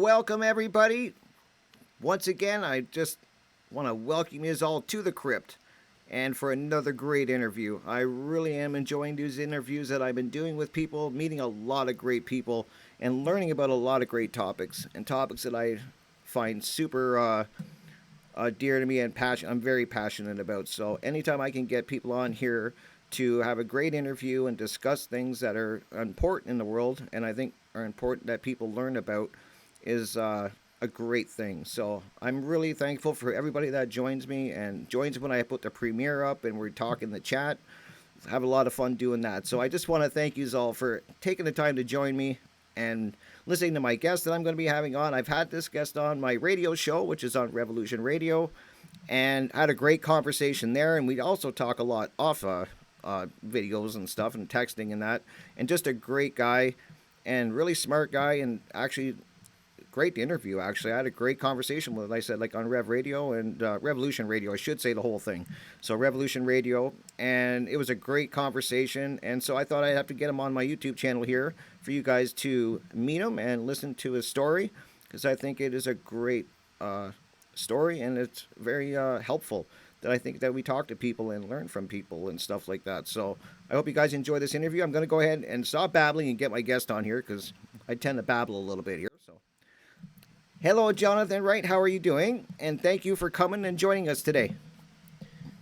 welcome everybody. Once again, I just want to welcome you all to the crypt and for another great interview. I really am enjoying these interviews that I've been doing with people, meeting a lot of great people, and learning about a lot of great topics and topics that I find super dear to me and I'm very passionate about. So anytime I can get people on here to have a great interview and discuss things that are important in the world, and I think are important that people learn about, is a great thing. So I'm really thankful for everybody that joins me and joins when I put the premiere up and we're talking the chat. Have a lot of fun doing that. So I just want to thank you all for taking the time to join me and listening to my guest that I'm going to be having on. I've had this guest on my radio show, which is on Revolution Radio, and had a great conversation there. And we also talk a lot off videos and stuff and texting and that. And just a great guy and really smart guy, and actually great interview. Actually, I had a great conversation with, like I said, like on Rev Radio and Revolution Radio. I should say the whole thing. So Revolution Radio, and it was a great conversation. And so I thought I'd have to get him on my YouTube channel here for you guys to meet him and listen to his story, because I think it is a great story, and it's very helpful. That I think that we talk to people and learn from people and stuff like that. So I hope you guys enjoy this interview. I'm going to go ahead and stop babbling and get my guest on here, because I tend to babble a little bit here. So, hello, Jonathan Wright. How are you doing? And thank you for coming and joining us today.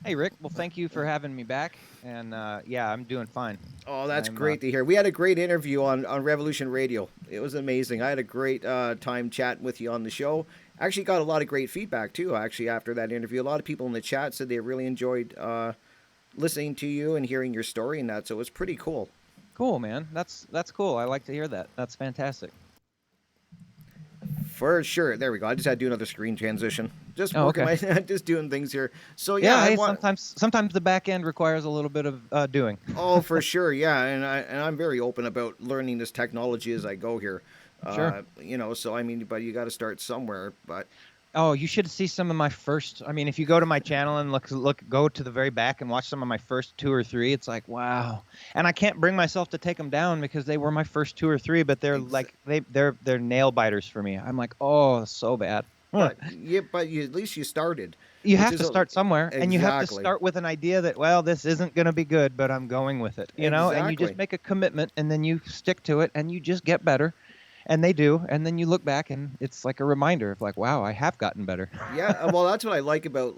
Hey, Rick. Well, thank you for having me back. And yeah, I'm doing fine. Oh, that's great to hear. We had a great interview on Revolution Radio. It was amazing. I had a great time chatting with you on the show. Actually got a lot of great feedback, too, actually, after that interview. A lot of people in the chat said they really enjoyed listening to you and hearing your story and that, so it was pretty cool. Cool, man. That's cool. I like to hear that. That's fantastic. For sure. There we go. I just had to do another screen transition. Just working just doing things here. So yeah, hey, sometimes the back end requires a little bit of doing. Oh, for sure. Yeah, and I'm very open about learning this technology as I go here. Sure. So I mean, but you got to start somewhere. But oh, you should see some of my first. I mean, if you go to my channel and go to the very back and watch some of my first 2 or 3, it's like, wow. And I can't bring myself to take them down because they were my first 2 or 3, but they're like they're nail biters for me. I'm like, oh, so bad. But at least you started. You have to start somewhere, and you have to start with an idea that, well, this isn't going to be good, but I'm going with it. You know, and you just make a commitment, and then you stick to it, and you just get better. And they do, and then you look back, and it's like a reminder of like, wow, I have gotten better. Yeah, well, that's what I like about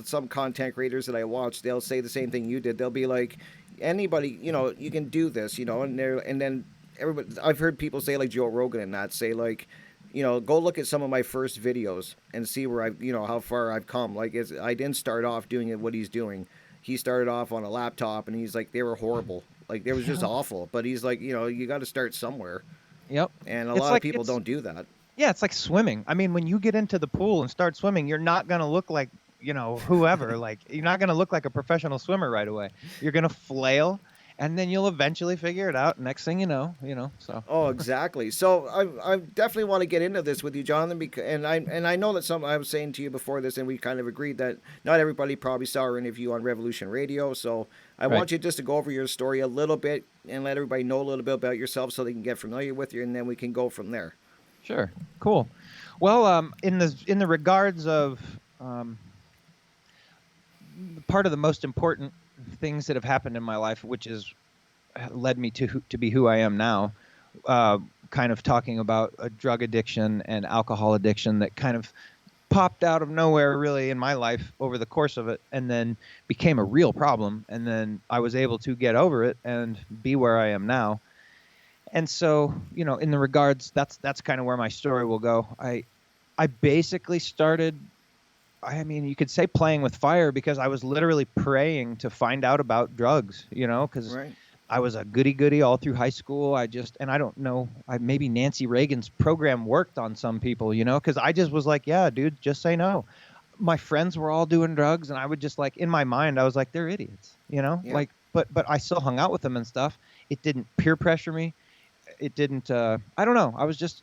some content creators that I watch. They'll say the same thing you did. They'll be like, anybody, you can do this, and then everybody. I've heard people say like Joe Rogan and that say like, go look at some of my first videos and see where how far I've come. Like, I didn't start off doing what he's doing. He started off on a laptop, and he's like, they were horrible. Like, they was just awful. But he's like, you got to start somewhere. Yep. And a lot of people don't do that. Yeah, it's like swimming. I mean, when you get into the pool and start swimming, you're not going to look like, whoever. Like, you're not going to look like a professional swimmer right away. You're going to flail, and then you'll eventually figure it out. Next thing you know, so. Oh, exactly. So I definitely want to get into this with you, Jonathan, and I know that I was saying to you before this, and we kind of agreed that not everybody probably saw our interview on Revolution Radio, so I want you just to go over your story a little bit and let everybody know a little bit about yourself so they can get familiar with you, and then we can go from there. Sure. Cool. Well, in the regards of part of the most important things that have happened in my life, which has led me to be who I am now, kind of talking about a drug addiction and alcohol addiction that kind of popped out of nowhere really in my life over the course of it, and then became a real problem, and then I was able to get over it and be where I am now. And so, in the regards, that's kind of where my story will go. I basically started, I mean, you could say playing with fire, because I was literally praying to find out about drugs, because I was a goody-goody all through high school. And I don't know, maybe Nancy Reagan's program worked on some people, because I just was like, yeah, dude, just say no. My friends were all doing drugs, and I would just like, in my mind, I was like, they're idiots, like, but I still hung out with them and stuff. It didn't peer pressure me. It didn't, I don't know.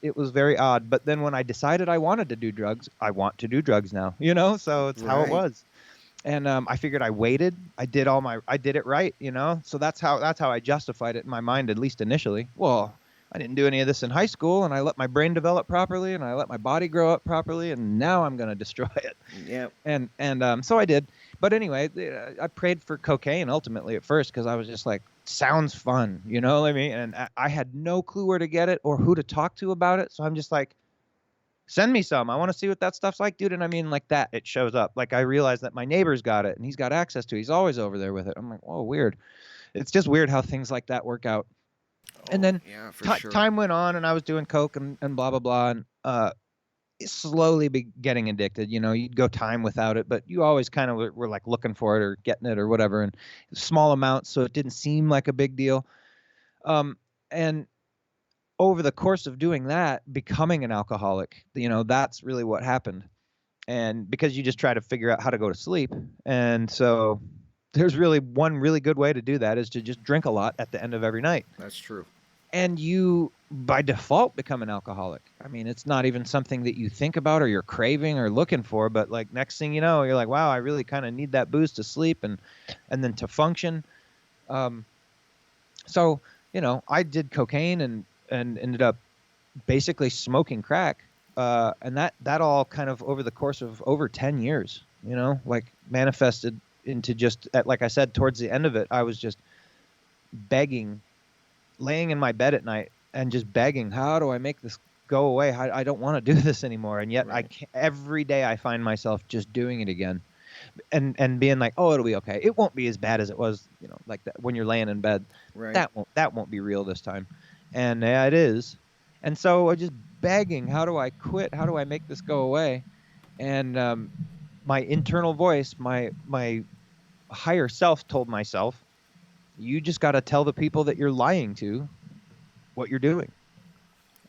It was very odd. But then when I decided I wanted to do drugs, I want to do drugs now, so it's how it was. And I figured I waited. I did it right, So that's how I justified it in my mind, at least initially. Well, I didn't do any of this in high school, and I let my brain develop properly, and I let my body grow up properly, and now I'm going to destroy it. Yep. And so I did. But anyway, I prayed for cocaine ultimately at first because I was just like, sounds fun, you know what I mean? And I had no clue where to get it or who to talk to about it. So I'm just like, send me some. I want to see what that stuff's like, dude. And I mean, like that, it shows up. Like I realized that my neighbor's got it and he's got access to it. He's always over there with it. I'm like, oh, weird. It's just weird how things like that work out. And Oh, then yeah, for sure. time went on and I was doing coke and blah, blah, blah. And slowly be getting addicted. You know, you'd go time without it, but you always kind of were like looking for it or getting it or whatever, and small amounts, so it didn't seem like a big deal. And over the course of doing that, becoming an alcoholic, you know, that's really what happened. And because you just try to figure out how to go to sleep, and so there's really one really good way to do that is to just drink a lot at the end of every night. That's true. And you by default become an alcoholic. I mean, it's not even something that you think about or you're craving or looking for, but like next thing you know, you're like, wow, I really kind of need that booze to sleep and then to function. So, you know, I did cocaine and ended up basically smoking crack. And that all kind of over the course of over 10 years, you know, like manifested into just, like I said, towards the end of it, I was just begging, laying in my bed at night and just begging, how do I make this go away? I don't want to do this anymore. And yet Right. every day I find myself just doing it again and being like, oh, it'll be okay. It won't be as bad as it was, you know, like that when you're laying in bed. Right. That won't be real this time. And yeah, it is. And so I just begging, how do I quit? How do I make this go away? And my internal voice, my higher self told myself, you just got to tell the people that you're lying to what you're doing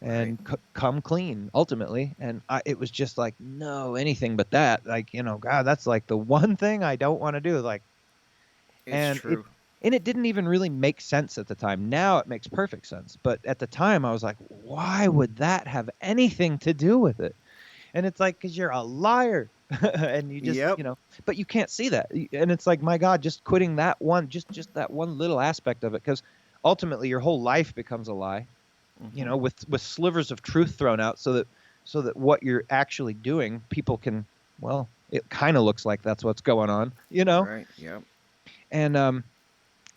and come clean ultimately. And it was just like, no, anything but that. Like, you know, God, that's like the one thing I don't want to do. Like, It's true. It didn't even really make sense at the time. Now it makes perfect sense. But at the time I was like, why would that have anything to do with it? And it's like, because you're a liar. And you just, Yep. you know, but you can't see that. And it's like, my God, just quitting that one, just that one little aspect of it. Because ultimately your whole life becomes a lie, you know, with slivers of truth thrown out so that what you're actually doing, people can, well, it kind of looks like that's what's going on, you know? Right. Yep. And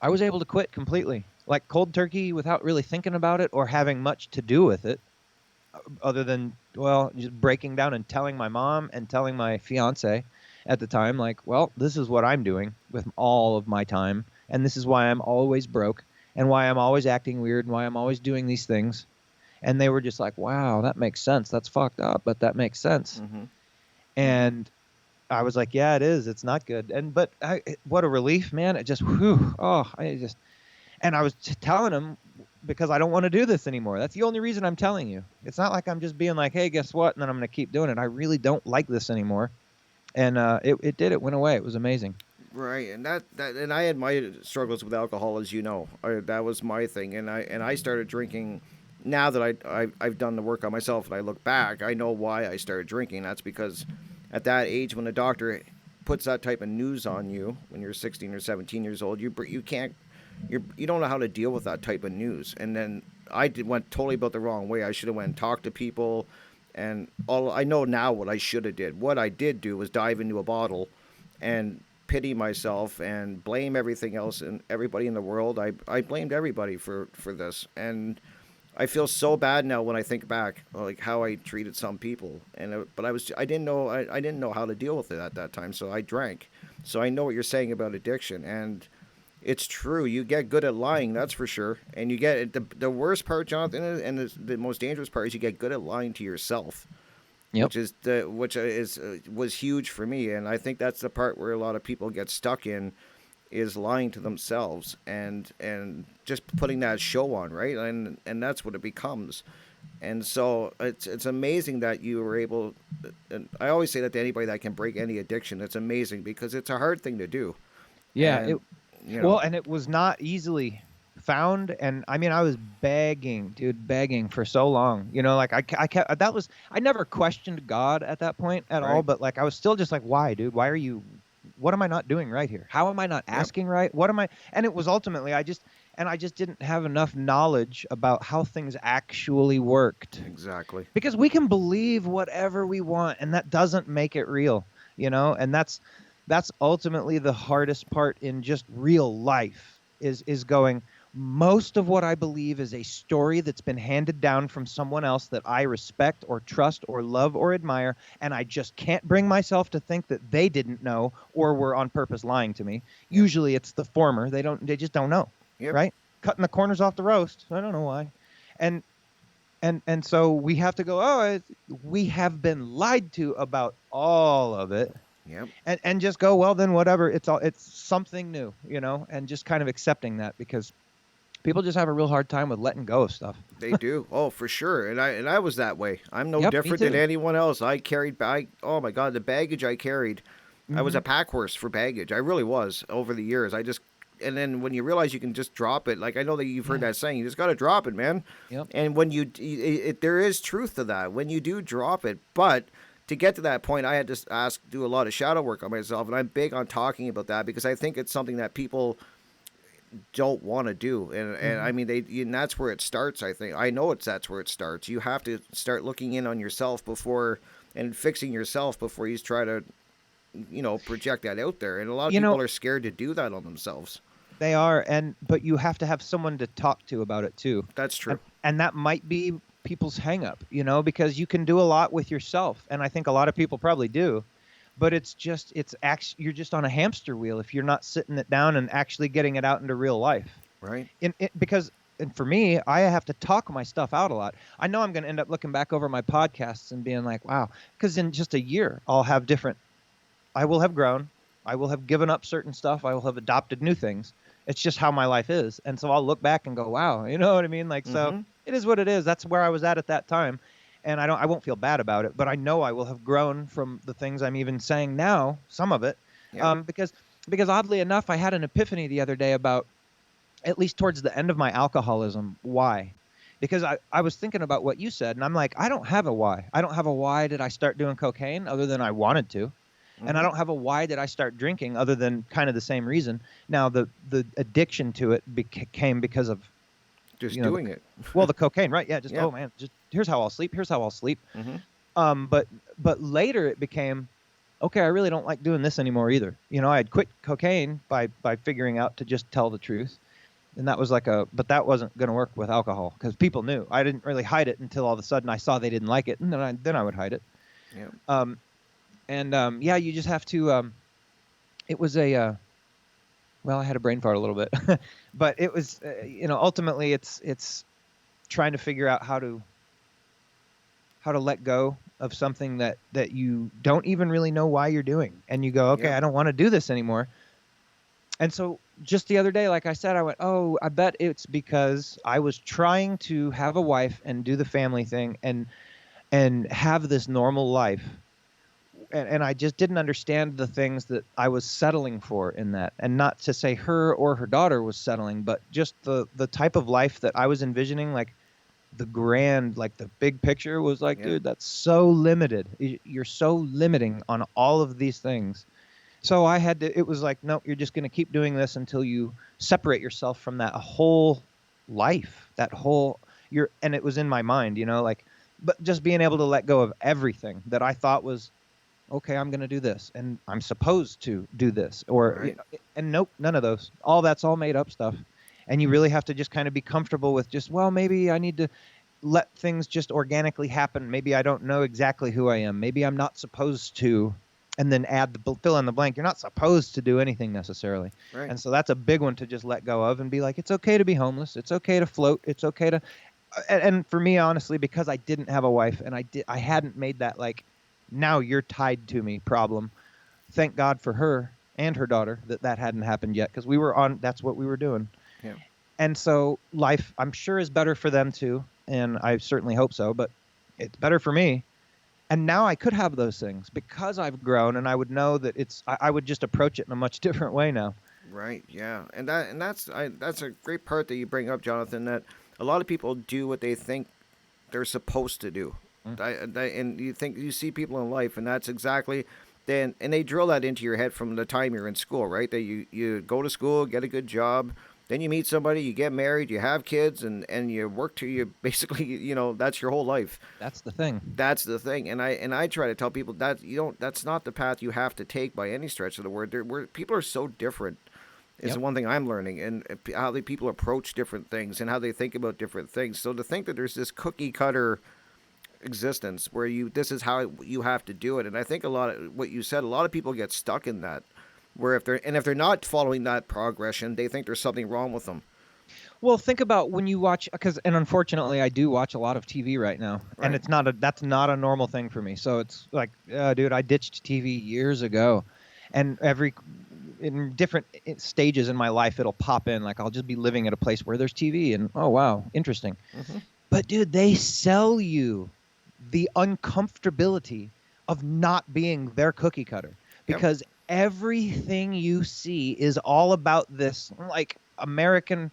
I was able to quit completely, like cold turkey without really thinking about it or having much to do with it. Other than, well, just breaking down and telling my mom and telling my fiance at the time, like, well, this is what I'm doing with all of my time. And this is why I'm always broke and why I'm always acting weird and why I'm always doing these things. And they were just like, wow, that makes sense. That's fucked up, but that makes sense. And I was like, yeah, it is. It's not good. But what a relief, man. It just, and I was telling him, because I don't want to do this anymore. That's the only reason I'm telling you. It's not like I'm just being like, hey, guess what? And then I'm going to keep doing it. I really don't like this anymore. And it went away. It was amazing. Right, and and I had my struggles with alcohol, as you know. That was my thing, and I started drinking. Now that I've done the work on myself, and I look back, I know why I started drinking. That's because at that age, when the doctor puts that type of news on you, when you're 16 or 17 years old, you can't you don't know how to deal with that type of news. And then went totally about the wrong way. I should have went and talked to people, and all I know now what I should have did. What I did do was dive into a bottle, and pity myself and blame everything else and everybody in the world. I blamed everybody for this, and I feel so bad now when I think back, like how I treated some people. But I didn't know how to deal with it at that time, so I drank. So I know what you're saying about addiction, and it's true. You get good at lying, that's for sure. And you get the worst part, Jonathan, and the most dangerous part is you get good at lying to yourself. Yep. Which was huge for me, and I think that's the part where a lot of people get stuck in, is lying to themselves and just putting that show on, right? And that's what it becomes. And so it's amazing that you were able. And I always say that to anybody that can break any addiction. It's amazing because it's a hard thing to do. Yeah. And, well, and it was not easily found. And I mean, I was begging for so long, you know, like I kept, I never questioned God at that point at all, but like, I was still just like, why, dude, what am I not doing right here? How am I not asking right? What am I? And it was ultimately, and I just didn't have enough knowledge about how things actually worked. Exactly. Because we can believe whatever we want, and that doesn't make it real, and that's ultimately the hardest part in just real life is going, most of what I believe is a story that's been handed down from someone else that I respect or trust or love or admire, and I just can't bring myself to think that they didn't know or were on purpose lying to me. Yep. Usually it's the former. They just don't know. Yep. Right? Cutting the corners off the roast. I don't know why. And and so we have to go, we have been lied to about all of it. Yep. And just go, well, then whatever, it's something new, and just kind of accepting that, because people just have a real hard time with letting go of stuff. They do. Oh, for sure. And I was that way. I'm no Yep, me different than too. anyone else. I carried bag. Oh my God, the baggage I carried. I was Hmm. a pack horse for baggage. I really was over the years. And then when you realize you can just drop it, like I know that you've heard Yeah. that saying, you just got to drop it, man. Yep. And when there is truth to that. When you do drop it, but to get to that point, I had to do a lot of shadow work on myself, and I'm big on talking about that because I think it's something that people don't want to do, and I Hmm. mean and that's where it starts. I think I know that's where it starts. You have to start looking in on yourself before and fixing yourself before you try to project that out there. And a lot of You people know, are scared to do that on themselves. they are, but you have to have someone to talk to about it too. That's And true. and that might be people's hang up, because you can do a lot with yourself, and I think a lot of people probably do. But it's actually, you're just on a hamster wheel if you're not sitting it down and actually getting it out into real life. Right. Because, and for me, I have to talk my stuff out a lot. I know I'm going to end up looking back over my podcasts and being like, wow, because in just a year I will have grown, I will have given up certain stuff, I will have adopted new things. It's just how my life is. And so I'll look back and go, wow, you know what I mean? Like, so Mm-hmm. it is what it is. That's where I was at that time. And I won't feel bad about it, but I know I will have grown from the things I'm even saying now, some of it. Yep. Because oddly enough, I had an epiphany the other day about, at least towards the end of my alcoholism, why. Because I was thinking about what you said, and I'm like, I don't have a why. I don't have a why did I start doing cocaine other than I wanted to. And I Mm-hmm. don't have a why did I start drinking other than kind of the same reason. Now, the addiction to it came because of, Just the doing it. well, the cocaine, right? Yeah, just, Yep. oh man, just here's how I'll sleep. Here's how I'll sleep. Mm-hmm. But later it became, okay, I really don't like doing this anymore either. I had quit cocaine by figuring out to just tell the truth. And that was but that wasn't going to work with alcohol because people knew. I didn't really hide it until all of a sudden I saw they didn't like it, and then I would hide it. Yep. Yeah, you just have to. It was well, I had a brain fart a little bit, but it was, ultimately it's trying to figure out how to let go of something that you don't even really know why you're doing, and you go, okay, Yep. I don't want to do this anymore. And so just the other day, like I said, I went, oh, I bet it's because I was trying to have a wife and do the family thing and have this normal life. And I just didn't understand the things that I was settling for in that. And not to say her or her daughter was settling, but just the type of life that I was envisioning, like the grand, like the big picture was like, Yep. dude, that's so limited. You're so limiting on all of these things. So it was like, no, you're just going to keep doing this until you separate yourself from that whole life, and it was in my mind, like, but just being able to let go of everything that I thought was, okay, I'm going to do this and I'm supposed to do this, Right. and nope, none of those. All that's all made up stuff. And you really have to just kind of be comfortable with just, well, maybe I need to let things just organically happen. Maybe I don't know exactly who I am. Maybe I'm not supposed to, and then fill in the blank. You're not supposed to do anything necessarily. Right. And so that's a big one to just let go of and be like, it's okay to be homeless. It's okay to float. It's okay to, and for me, honestly, because I didn't have a wife and I hadn't made that, like, now you're tied to me problem. Thank God for her and her daughter that hadn't happened yet, because that's what we were doing. Yeah. And so life, I'm sure, is better for them too, and I certainly hope so, but it's better for me. And now I could have those things because I've grown, and I would know that I would just approach it in a much different way now. Right. Yeah. That's a great part that you bring up, Jonathan. That a lot of people do what they think they're supposed to do. Mm. And you see people in life, and that's exactly and they drill that into your head from the time you're in school, right? That you go to school, get a good job, Then you meet somebody, you get married, you have kids, and you work till you basically, that's your whole life. That's the thing. That's the thing, and I try to tell people that you don't. That's not the path you have to take by any stretch of the word. Where people are so different is the Yep. one thing I'm learning, and how the people approach different things and how they think about different things. So to think that there's this cookie cutter existence where this is how you have to do it, and I think a lot of what you said, a lot of people get stuck in that, where if they're not following that progression, they think there's something wrong with them. Well, think about when you watch, and unfortunately, I do watch a lot of TV right now, and Right. that's not a normal thing for me. So it's like, dude, I ditched TV years ago, and in different stages in my life, it'll pop in. Like I'll just be living at a place where there's TV, and oh wow, interesting. Hmm. But dude, they sell you the uncomfortability of not being their cookie cutter Yep. because everything you see is all about this like American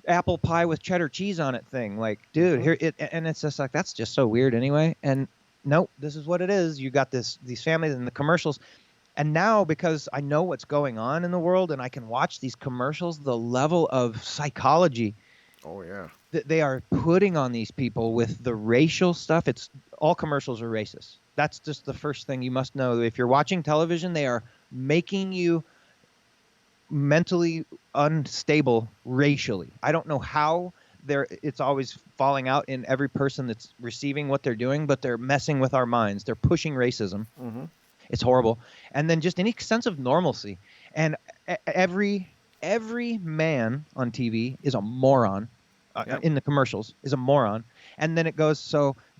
apple pie with cheddar cheese on it thing. Like, dude, Hmm. here it, and it's just like that's just so weird anyway. And nope, this is what it is. You got these families and the commercials. And now because I know what's going on in the world and I can watch these commercials, the level of psychology Oh yeah. that they are putting on these people with the racial stuff, it's all commercials are racist. That's just the first thing you must know. If you're watching television, they are making you mentally unstable racially. I don't know how it's always falling out in every person that's receiving what they're doing, but they're messing with our minds. They're pushing racism. Hmm. It's horrible. And then just any sense of normalcy. And every man on TV is a moron. Yep. In the commercials is a moron. And then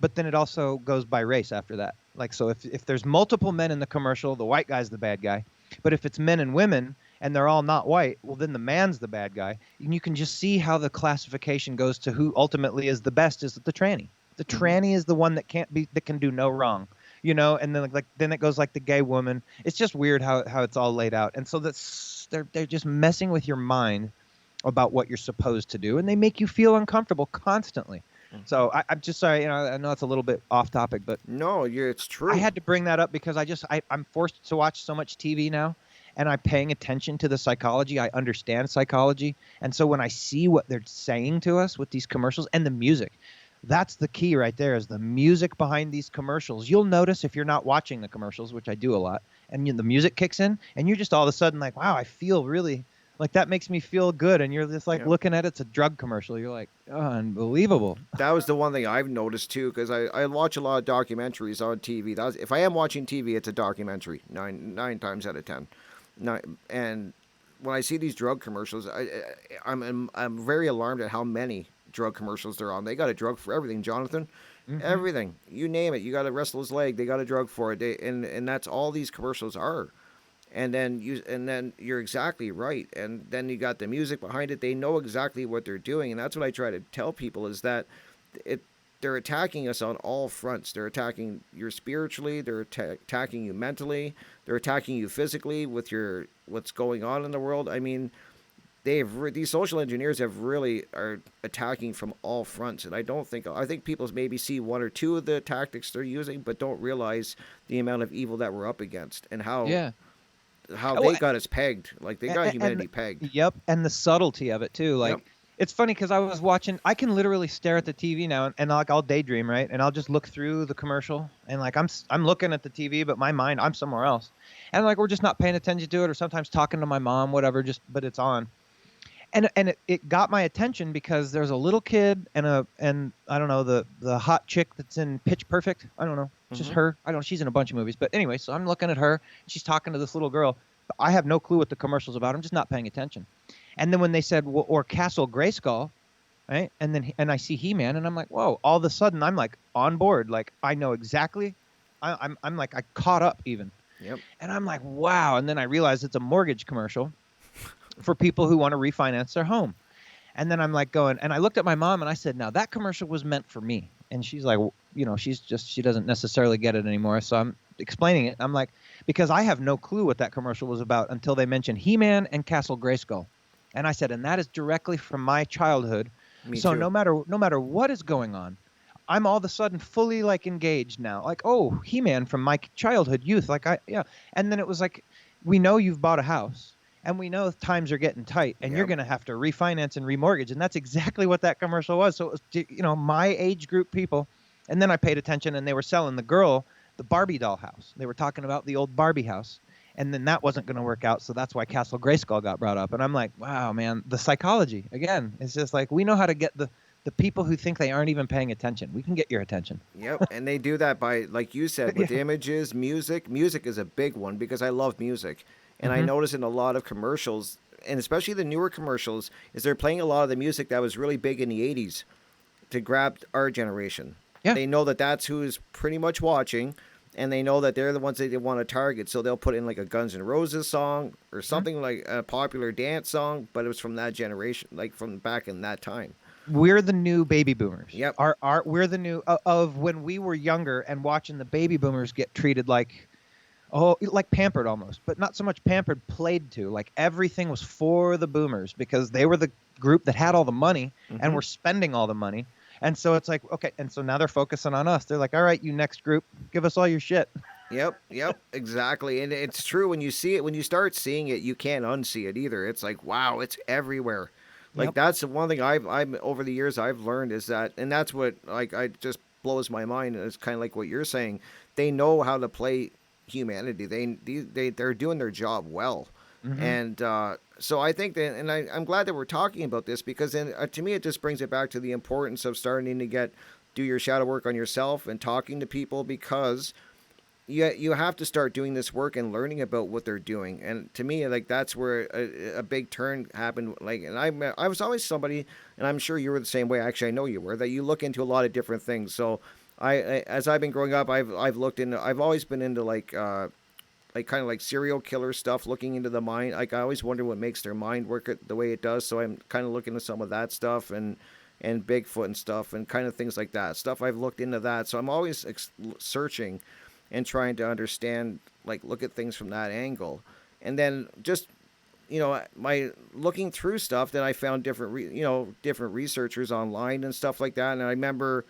but then it also goes by race after that. Like, so if there's multiple men in the commercial, the white guy's the bad guy. But if it's men and women and they're all not white, well, then the man's the bad guy. And you can just see how the classification goes to who ultimately is the best is the tranny. The tranny is the one that can do no wrong, and then then it goes like the gay woman. It's just weird how it's all laid out. And so they're just messing with your mind about what you're supposed to do, and they make you feel uncomfortable constantly. So I'm just sorry, I know it's a little bit off topic, but No, it's true. I had to bring that up because I'm forced to watch so much TV now, and I'm paying attention to the psychology. I understand psychology, and so when I see what they're saying to us with these commercials and the music, that's the key right there is the music behind these commercials. You'll notice if you're not watching the commercials, which I do a lot, and the music kicks in, and you're just all of a sudden like, wow, I feel really like that makes me feel good. And you're just like Yep. looking at it's a drug commercial. You're like, oh, unbelievable. That was the one thing I've noticed too, because I watch a lot of documentaries on TV. If I am watching TV, it's a documentary nine times out of 10. And when I see these drug commercials, I'm very alarmed at how many drug commercials they're on. They got a drug for everything, Jonathan. Mm-hmm. Everything, you name it. You got to wrestle his leg. They got a drug for it. And that's all these commercials are. And then you're exactly right. And then you got the music behind it. They know exactly what they're doing, and that's what I try to tell people is that it they're attacking us on all fronts. They're attacking you spiritually. They're attacking you mentally. They're attacking you physically with what's going on in the world. I mean, these social engineers have really are attacking from all fronts, and I think people maybe see one or two of the tactics they're using, but don't realize the amount of evil that we're up against and Yeah. how Oh, they got us pegged. Like they got humanity pegged. Yep, and the subtlety of it too. Yep. Like it's funny because I was watching. I can literally stare at the TV now, and like I'll daydream, right? And I'll just look through the commercial, and like I'm looking at the TV, but my mind I'm somewhere else, and like we're just not paying attention to it, or sometimes talking to my mom, whatever. But it's on, and it got my attention because there's a little kid and I don't know the hot chick that's in Pitch Perfect. I don't know, it's just Mhm. her. I don't know. She's in a bunch of movies, but anyway, so I'm looking at her. She's talking to this little girl. I have no clue what the commercial's about. I'm just not paying attention. And then when they said or Castle Grayskull, right? And I see He-Man, and I'm like, whoa! All of a sudden, I'm like on board. Like I know exactly. I'm like I caught up even. Yep. And I'm like, wow! And then I realized it's a mortgage commercial for people who want to refinance their home. And then I'm like going, and I looked at my mom and I said, now that commercial was meant for me. And she's like, she doesn't necessarily get it anymore. So I'm explaining it. I'm like, because I have no clue what that commercial was about until they mentioned He-Man and Castle Grayskull. And I said, and that is directly from my childhood. Me So too. no matter what is going on, I'm all of a sudden fully like engaged now. Like, oh, He-Man from my childhood youth. Like yeah. And then it was like, we know you've bought a house. and we know times are getting tight, and you're Yep. going to have to refinance and remortgage. And that's exactly what that commercial was. So it was, my age group people. And then I paid attention, and they were selling the girl the Barbie doll house. They were talking about the old Barbie house. And then that wasn't going to work out. So that's why Castle Grayskull got brought up. And I'm like, wow, man, the psychology, again, it's just like we know how to get the people who think they aren't even paying attention. We can get your attention. Yep, and they do that by, like you said, with Yeah. images, music. Music is a big one because I love music, and I Mhm. notice in a lot of commercials, and especially the newer commercials, is they're playing a lot of the music that was really big in the '80s to grab our generation. Yeah. They know that that's who is pretty much watching, and they know that they're the ones that they want to target. So they'll put in like a Guns N' Roses song or something like a popular dance song, but it was from that generation, like from back in that time. We're the new baby boomers. Yep. We're the new of when we were younger and watching the baby boomers get treated like like pampered almost, but not so much pampered, played to. Like everything was for the boomers because they were the group that had all the money and Mhm. were spending all the money. And so it's like, okay, and so now they're focusing on us. They're like, all right, you next group, give us all your shit. Yep, exactly. And it's true when you see it, when you start seeing it, you can't unsee it either. It's like, wow, it's everywhere. Like Yep. that's the one thing I've over the years I've learned is that, and that's what like I just blows my mind. And it's kind of like what you're saying. They know how to play humanity. They're doing their job well. Hmm. And so I think that, and I'm glad that we're talking about this because then to me it just brings it back to the importance of starting to do your shadow work on yourself and talking to people because you have to start doing this work and learning about what they're doing. And to me, like that's where a big turn happened. Like, and I was always somebody, and I'm sure you were the same way. Actually, I know you were that you look into a lot of different things. So as I've been growing up, I've looked into. I've always been into like kind of like serial killer stuff, looking into the mind. Like I always wonder what makes their mind work the way it does. So I'm kind of looking at some of that stuff and Bigfoot and stuff and kind of things like that. Stuff I've looked into that. So I'm always searching and trying to understand, like look at things from that angle. And then just my looking through stuff, then I found different researchers online and stuff like that. And I remember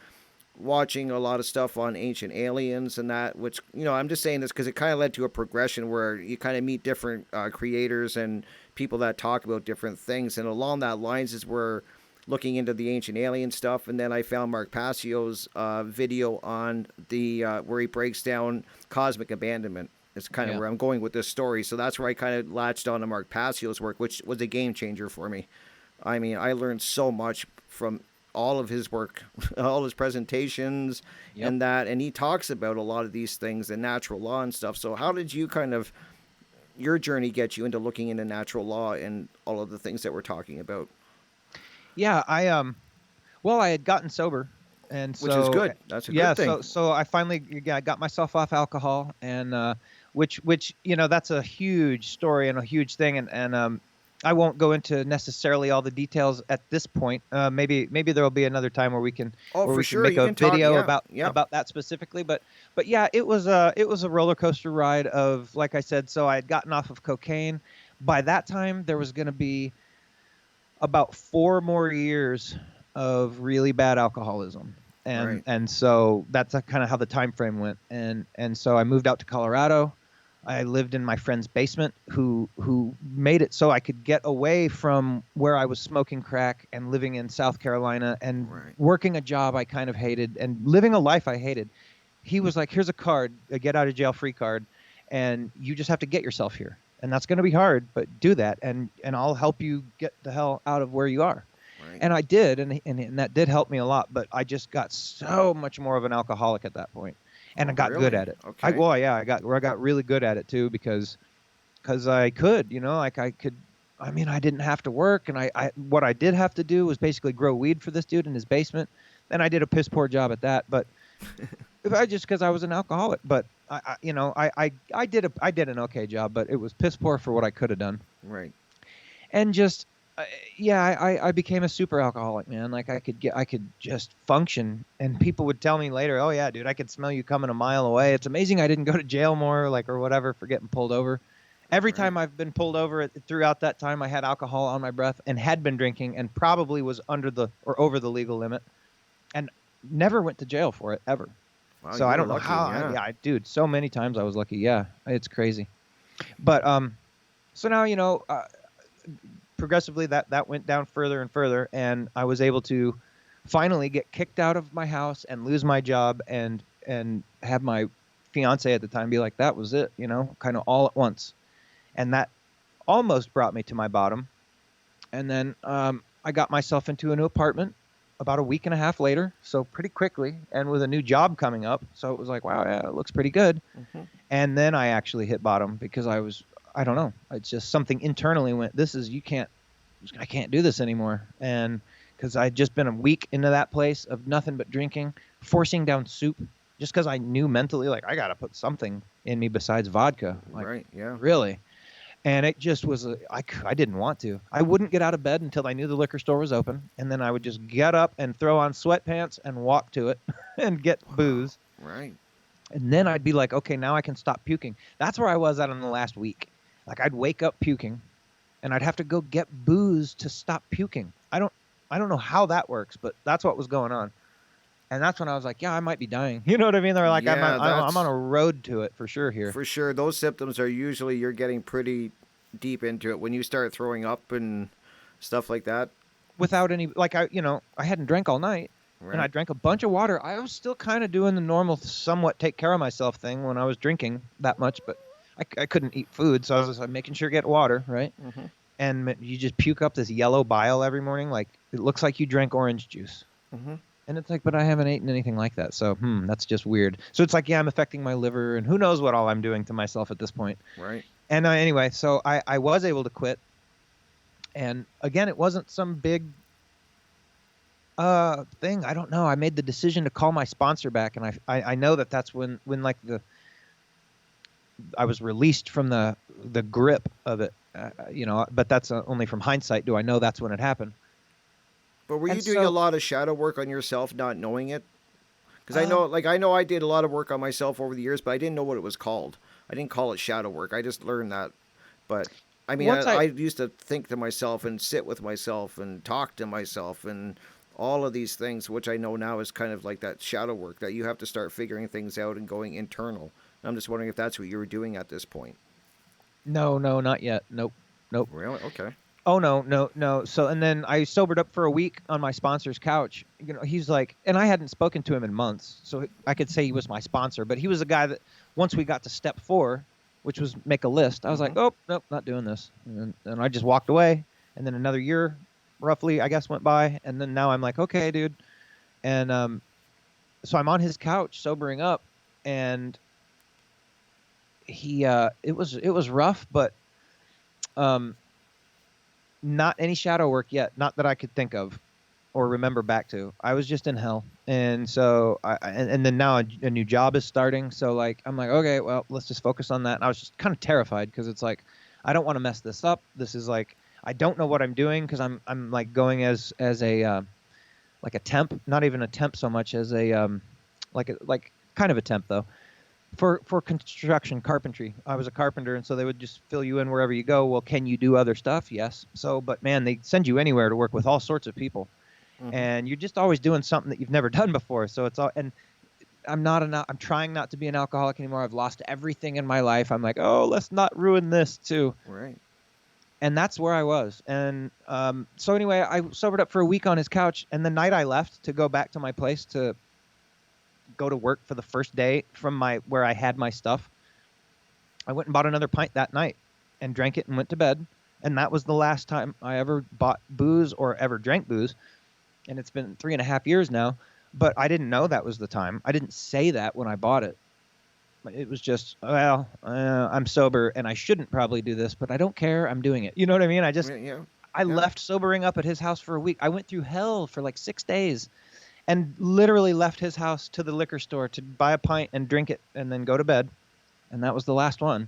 watching a lot of stuff on ancient aliens and that, which I'm just saying this because it kind of led to a progression where you kind of meet different creators and people that talk about different things, and along that lines is where looking into the ancient alien stuff. And then I found Mark Passio's video on the where he breaks down cosmic abandonment. It's kind of Yeah. where I'm going with this story. So that's where I kind of latched on to Mark Passio's work, which was a game changer for me. I mean, I learned so much from all of his work, all his presentations, Yep. and he talks about a lot of these things and natural law and stuff. So how did you kind of your journey get you into looking into natural law and all of the things that we're talking about? Yeah, well, I had gotten sober, and Which is so good. That's a yeah, good thing. so I finally got myself off alcohol, and which that's a huge story and a huge thing, and I won't go into necessarily all the details at this point. Maybe there will be another time where we can Oh, for sure. make You a can talk. video Yeah. Yep. about that specifically. But yeah, it was a roller coaster ride of, like I said. So I had gotten off of cocaine. By that time, there was going to be about 4 more years of really bad alcoholism, and Right. and so that's kind of how the time frame went. And so I moved out to Colorado. I lived in my friend's basement, who made it so I could get away from where I was smoking crack and living in South Carolina and Right. working a job I kind of hated and living a life I hated. He was like, here's a card, a get out of jail free card, and you just have to get yourself here. And that's going to be hard, but do that, and I'll help you get the hell out of where you are. Right. And I did, and that did help me a lot. But I just got so much more of an alcoholic at that point, and Oh, I got good really? at it. Okay. Well, yeah, I got really good at it too because I could, like I could. I mean, I didn't have to work, and I what I did have to do was basically grow weed for this dude in his basement, and I did a piss poor job at that. But I just because I was an alcoholic, but I did an okay job, but it was piss poor for what I could have done. Right. And just I became a super alcoholic, man. Like I could just function, and people would tell me later, oh yeah, dude, I could smell you coming a mile away. It's amazing I didn't go to jail more, like, or whatever, for getting pulled over. Every Right. time I've been pulled over throughout that time, I had alcohol on my breath and had been drinking and probably was under the or over the legal limit, and never went to jail for it ever. Wow, So you I were don't know lucky. how. Yeah. Dude, so many times I was lucky. Yeah, it's crazy. But So now, progressively that went down further and further, and I was able to finally get kicked out of my house and lose my job and have my fiance at the time be like, that was it, kind of all at once. And that almost brought me to my bottom. And then I got myself into a new apartment about a week and a half later, so pretty quickly, and with a new job coming up. So it was like, wow, yeah, it looks pretty good. Mm-hmm. And then I actually hit bottom because I don't know, it's just something internally went, I can't do this anymore. And because I'd just been a week into that place of nothing but drinking, forcing down soup, just because I knew mentally, like, I got to put something in me besides vodka. Like, Right, yeah. really. And it just was, I didn't want to. I wouldn't get out of bed until I knew the liquor store was open. And then I would just get up and throw on sweatpants and walk to it and get booze. Right. And then I'd be like, okay, now I can stop puking. That's where I was at in the last week. Like, I'd wake up puking and I'd have to go get booze to stop puking. I don't know how that works, but that's what was going on. And that's when I was like, yeah, I might be dying. You know what I mean? They're like, Yeah, I'm on a road to it for sure here. For sure, those symptoms are usually you're getting pretty deep into it when you start throwing up and stuff like that. Without any, like, I hadn't drank all night. Right. And I drank a bunch of water. I was still kind of doing the normal, somewhat take care of myself thing when I was drinking that much, but I couldn't eat food, so I was just like making sure to get water, right? Mm-hmm. And you just puke up this yellow bile every morning, like it looks like you drank orange juice. Mm-hmm. And it's like, but I haven't eaten anything like that, so that's just weird. So it's like, yeah, I'm affecting my liver, and who knows what all I'm doing to myself at this point. Right. And anyway, so I was able to quit, and again, it wasn't some big thing. I don't know. I made the decision to call my sponsor back, and I know that's when like I was released from the grip of it, but that's only from hindsight. Do I know that's when it happened? But were you And doing so- a lot of shadow work on yourself, not knowing it? Because I know I did a lot of work on myself over the years, but I didn't know what it was called. I didn't call it shadow work. I just learned that. But I mean, I used to think to myself and sit with myself and talk to myself and all of these things, which I know now is kind of like that shadow work that you have to start figuring things out and going internal. I'm just wondering if that's what you were doing at this point. No, not yet. Nope. Really? Okay. Oh, no. So, and then I sobered up for a week on my sponsor's couch. He's like, and I hadn't spoken to him in months, so I could say he was my sponsor, but he was a guy that once we got to step 4, which was make a list, I was like, oh, nope, not doing this. And I just walked away. And then another year, roughly, I guess, went by. And then now I'm like, okay, dude. And so I'm on his couch sobering up, and he, it was rough, but not any shadow work yet, not that I could think of or remember back to. I was just in hell. And so and then now a new job is starting, so like I'm like, okay, well, let's just focus on that. And I was just kind of terrified because it's like I don't want to mess this up. This is like I don't know what I'm doing because I'm like going as a like a temp, not even a temp so much as a like kind of a temp though. For construction carpentry, I was a carpenter, and so they would just fill you in wherever you go. Well, can you do other stuff? Yes. So, but man, they send you anywhere to work with all sorts of people, and you're just always doing something that you've never done before. So it's all. And I'm trying not to be an alcoholic anymore. I've lost everything in my life. I'm like, oh, let's not ruin this too. Right. And that's where I was. And so anyway, I sobered up for a week on his couch, and the night I left to go back to my place to go to work for the first day from where I had my stuff, I went and bought another pint that night and drank it and went to bed. And that was the last time I ever bought booze or ever drank booze. And it's been 3.5 years now, but I didn't know that was the time. I didn't say that when I bought it. It was just, well, I'm sober and I shouldn't probably do this, but I don't care. I'm doing it. You know what I mean? I left sobering up at his house for a week. I went through hell for like 6 days. And literally left his house to the liquor store to buy a pint and drink it and then go to bed. And that was the last one.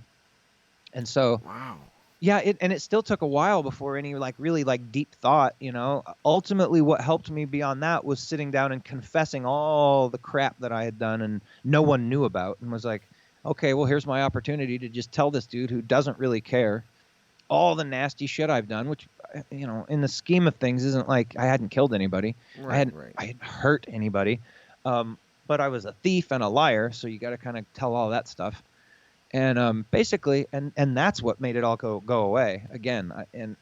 And so, wow. Yeah, it still took a while before any really deep thought, Ultimately, what helped me beyond that was sitting down and confessing all the crap that I had done and no one knew about, and was like, okay, well, here's my opportunity to just tell this dude who doesn't really care all the nasty shit I've done, which, in the scheme of things isn't like I hadn't killed anybody. Right, I hadn't hurt anybody. But I was a thief and a liar, so you got to kind of tell all that stuff. And basically, and that's what made it all go away again. And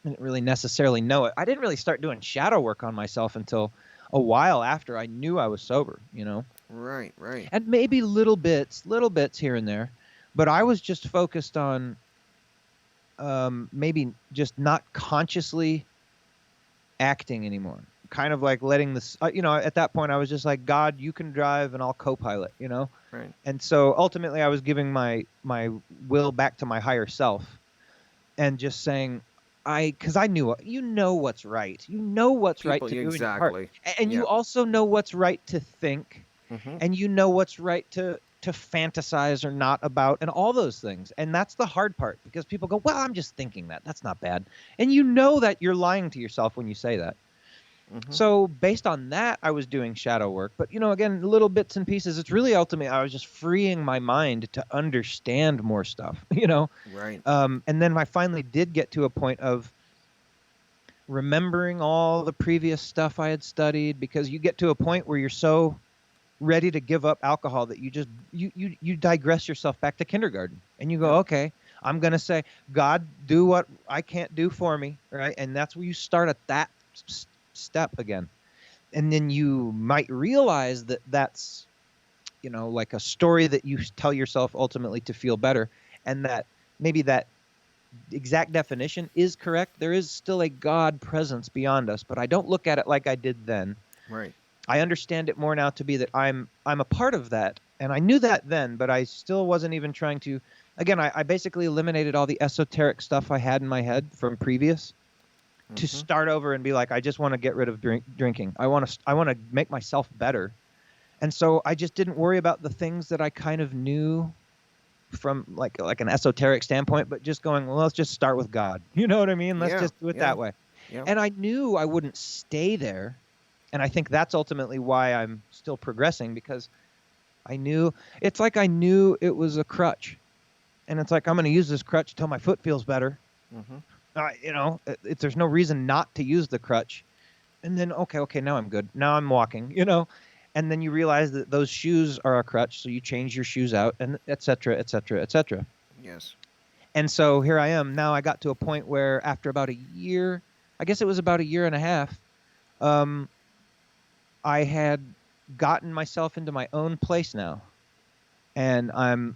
I didn't really necessarily know it. I didn't really start doing shadow work on myself until a while after I knew I was sober, you know. Right, right. And maybe little bits here and there, but I was just focused on maybe just not consciously acting anymore. Kind of like letting this, you know, at that point I was just like, God, you can drive and I'll co-pilot, you know. Right. And so ultimately I was giving my will back to my higher self and just saying, because I knew, you know what's right. You know what's right People, to do in your heart. exactly. And you Yep. also know what's right to think. Mm-hmm. And you know what's right to fantasize or not about, and all those things. And that's the hard part, because people go, well, I'm just thinking that. That's not bad. And you know that you're lying to yourself when you say that. Mm-hmm. So based on that, I was doing shadow work. But, you know, again, little bits and pieces. It's really ultimately, I was just freeing my mind to understand more stuff, you know? Right. And then I finally did get to a point of remembering all the previous stuff I had studied, because you get to a point where you're so ready to give up alcohol that you just you digress yourself back to kindergarten, and you go, Yep. okay, I'm going to say, God, do what I can't do for me, right? And that's where you start at that step again. And then you might realize that that's, you know, like a story that you tell yourself ultimately to feel better, and that maybe that exact definition is correct. There is still a God presence beyond us, but I don't look at it like I did then. Right. I understand it more now to be that I'm a part of that, and I knew that then, but I still wasn't even trying to. Again, I basically eliminated all the esoteric stuff I had in my head from previous to Mm-hmm. start over and be like, I just want to get rid of drinking. I want to make myself better, and so I just didn't worry about the things that I kind of knew from like an esoteric standpoint, but just going, well, let's just start with God. You know what I mean? Let's Yeah. just do it Yeah. that way. Yeah. And I knew I wouldn't stay there. And I think that's ultimately why I'm still progressing, because I knew it was a crutch. And it's like, I'm going to use this crutch until my foot feels better. Mm-hmm. You know, there's no reason not to use the crutch. And then, okay, now I'm good. Now I'm walking, you know. And then you realize that those shoes are a crutch, so you change your shoes out, and et cetera, et cetera, et cetera. Yes. And so here I am. Now I got to a point where after about a year, I guess it was about a year and a half, um, I had gotten myself into my own place now. And I'm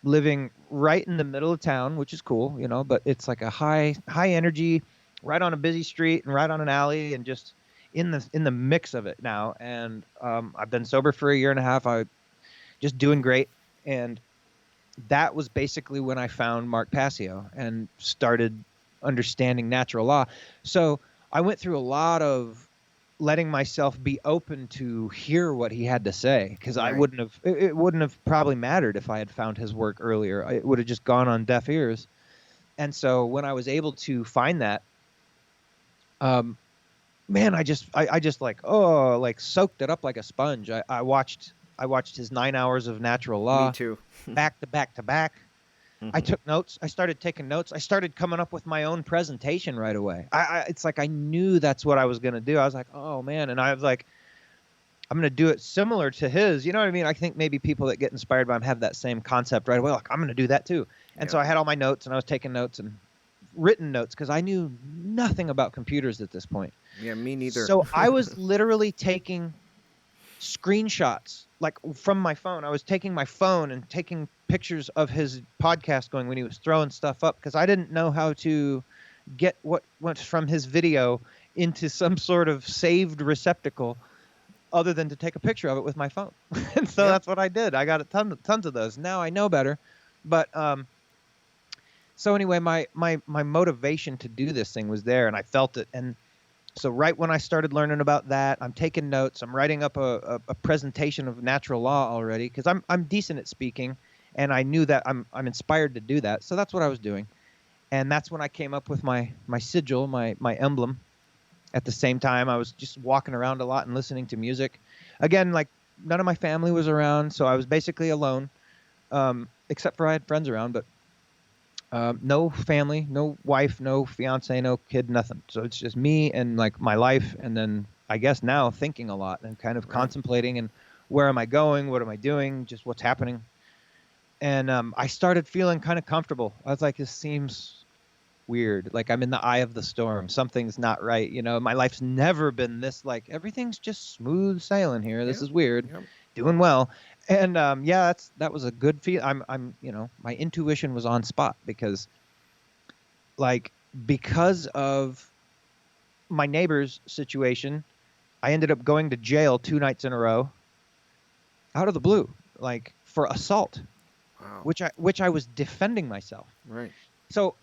living right in the middle of town, which is cool, you know, but it's like a high energy, right on a busy street and right on an alley, and just in the mix of it now. And I've been sober for a year and a half. I just doing great. And that was basically when I found Mark Passio and started understanding natural law. So I went through a lot of letting myself be open to hear what he had to say, because I Right. wouldn't have, it wouldn't have probably mattered if I had found his work earlier. It would have just gone on deaf ears. And so when I was able to find that, man, I just like, oh, like soaked it up like a sponge. I watched his 9 hours of natural Me law too. back to back to back. I Mm-hmm. took notes. I started taking notes. I started coming up with my own presentation right away. It's like I knew that's what I was going to do. I was like, oh man. And I was like, I'm going to do it similar to his. You know what I mean? I think maybe people that get inspired by him have that same concept right away. Like, I'm going to do that too. And Yeah. so I had all my notes, and I was taking notes and written notes, because I knew nothing about computers at this point. Yeah. Me neither. So I was literally taking screenshots, like from my phone. I was taking my phone and taking pictures of his podcast going when he was throwing stuff up, because I didn't know how to get what went from his video into some sort of saved receptacle other than to take a picture of it with my phone. And so Yep. that's what I did. I got tons of those. Now I know better. But so anyway, my motivation to do this thing was there, and I felt it. And so right when I started learning about that, I'm taking notes. I'm writing up a presentation of natural law already, because I'm decent at speaking, and I knew that I'm inspired to do that. So that's what I was doing. And that's when I came up with my sigil, my emblem. At the same time, I was just walking around a lot and listening to music. Again, like none of my family was around, so I was basically alone, except for I had friends around, but no family, no wife, no fiance, no kid, nothing. So it's just me and like my life, and then I guess now thinking a lot and kind of Right. contemplating, and where am I going? What am I doing? Just what's happening. And I started feeling kind of comfortable. I was like, this seems weird. Like I'm in the eye of the storm. Something's not right. You know, my life's never been this, like everything's just smooth sailing here. This Yep. is weird. Yep. Doing well. And yeah, that was a good feel. I'm, you know, my intuition was on spot because because of my neighbor's situation, I ended up going to jail 2 nights in a row out of the blue, like for assault, Wow. which I was defending myself. Right. So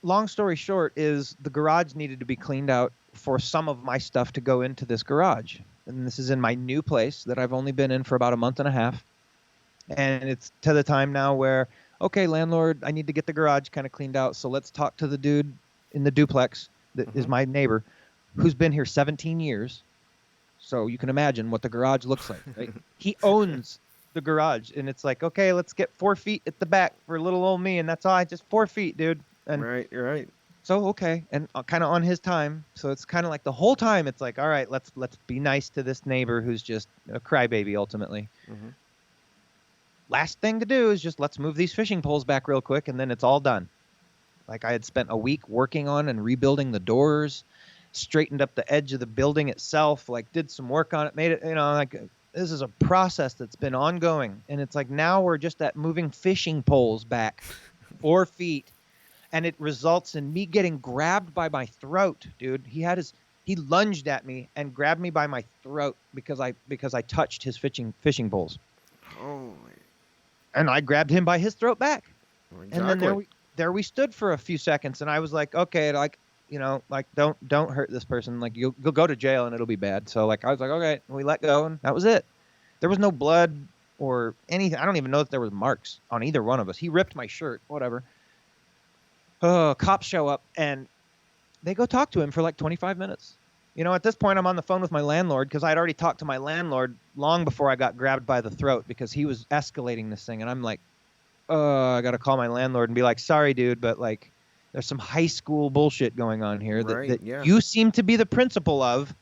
long story short is the garage needed to be cleaned out for some of my stuff to go into this garage. And this is in my new place that I've only been in for about a month and a half. And it's to the time now where, okay, landlord, I need to get the garage kind of cleaned out. So let's talk to the dude in the duplex that is my neighbor who's been here 17 years. So you can imagine what the garage looks like, right? He owns the garage, and it's like, okay, let's get 4 feet at the back for little old me, and that's all. Just 4 feet, dude. And right. You're right. so okay, and kind of on his time. So it's kind of like the whole time it's like, all right, let's be nice to this neighbor who's just a crybaby ultimately. Mm-hmm. Last thing to do is just let's move these fishing poles back real quick, and then it's all done. Like I had spent a week working on and rebuilding the doors, straightened up the edge of the building itself, like did some work on it, made it, you know, like this is a process that's been ongoing. And it's like now we're just at moving fishing poles back 4 feet. And it results in me getting grabbed by my throat, dude. He lunged at me and grabbed me by my throat because I touched his fishing poles. Holy. And I grabbed him by his throat back. Exactly. And then there we stood for a few seconds, and I was like, okay, like, you know, like don't hurt this person. Like you'll go to jail and it'll be bad. So like I was like, okay, we let go, and that was it. There was no blood or anything. I don't even know if there was marks on either one of us. He ripped my shirt, whatever. Cops show up and they go talk to him for like 25 minutes. You know, at this point I'm on the phone with my landlord because I'd already talked to my landlord long before I got grabbed by the throat because he was escalating this thing. And I'm like, I got to call my landlord and be like, sorry, dude, but like there's some high school bullshit going on here that you seem to be the principal of.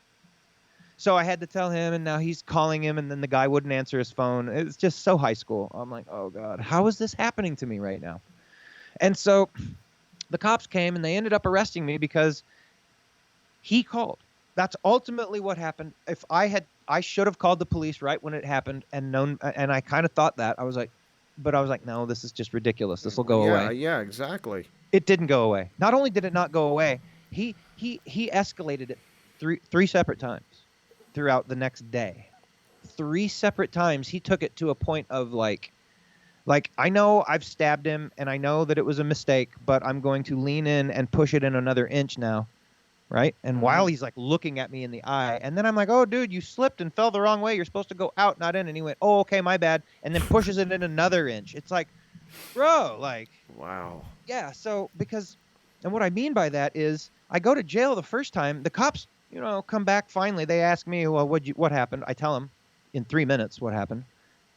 So I had to tell him, and now he's calling him, and then the guy wouldn't answer his phone. It's just so high school. I'm like, oh, God, how is this happening to me right now? And so the cops came, and they ended up arresting me because he called. That's ultimately what happened. If I should have called the police right when it happened and known, and I kind of thought that. I was like, no, this is just ridiculous. This will go away. Yeah, exactly. It didn't go away. Not only did it not go away, he escalated it three separate times throughout the next day. 3 separate times he took it to a point of like I know I've stabbed him and I know that it was a mistake, but I'm going to lean in and push it in another inch now. Right? And while he's like looking at me in the eye, and then I'm like, oh, dude, you slipped and fell the wrong way. You're supposed to go out, not in. And he went, oh, okay, my bad. And then pushes it in another inch. It's like, bro, like. Wow. Yeah. So and what I mean by that is I go to jail the first time. The cops, you know, come back finally. They ask me, well, what happened? I tell them in 3 minutes what happened.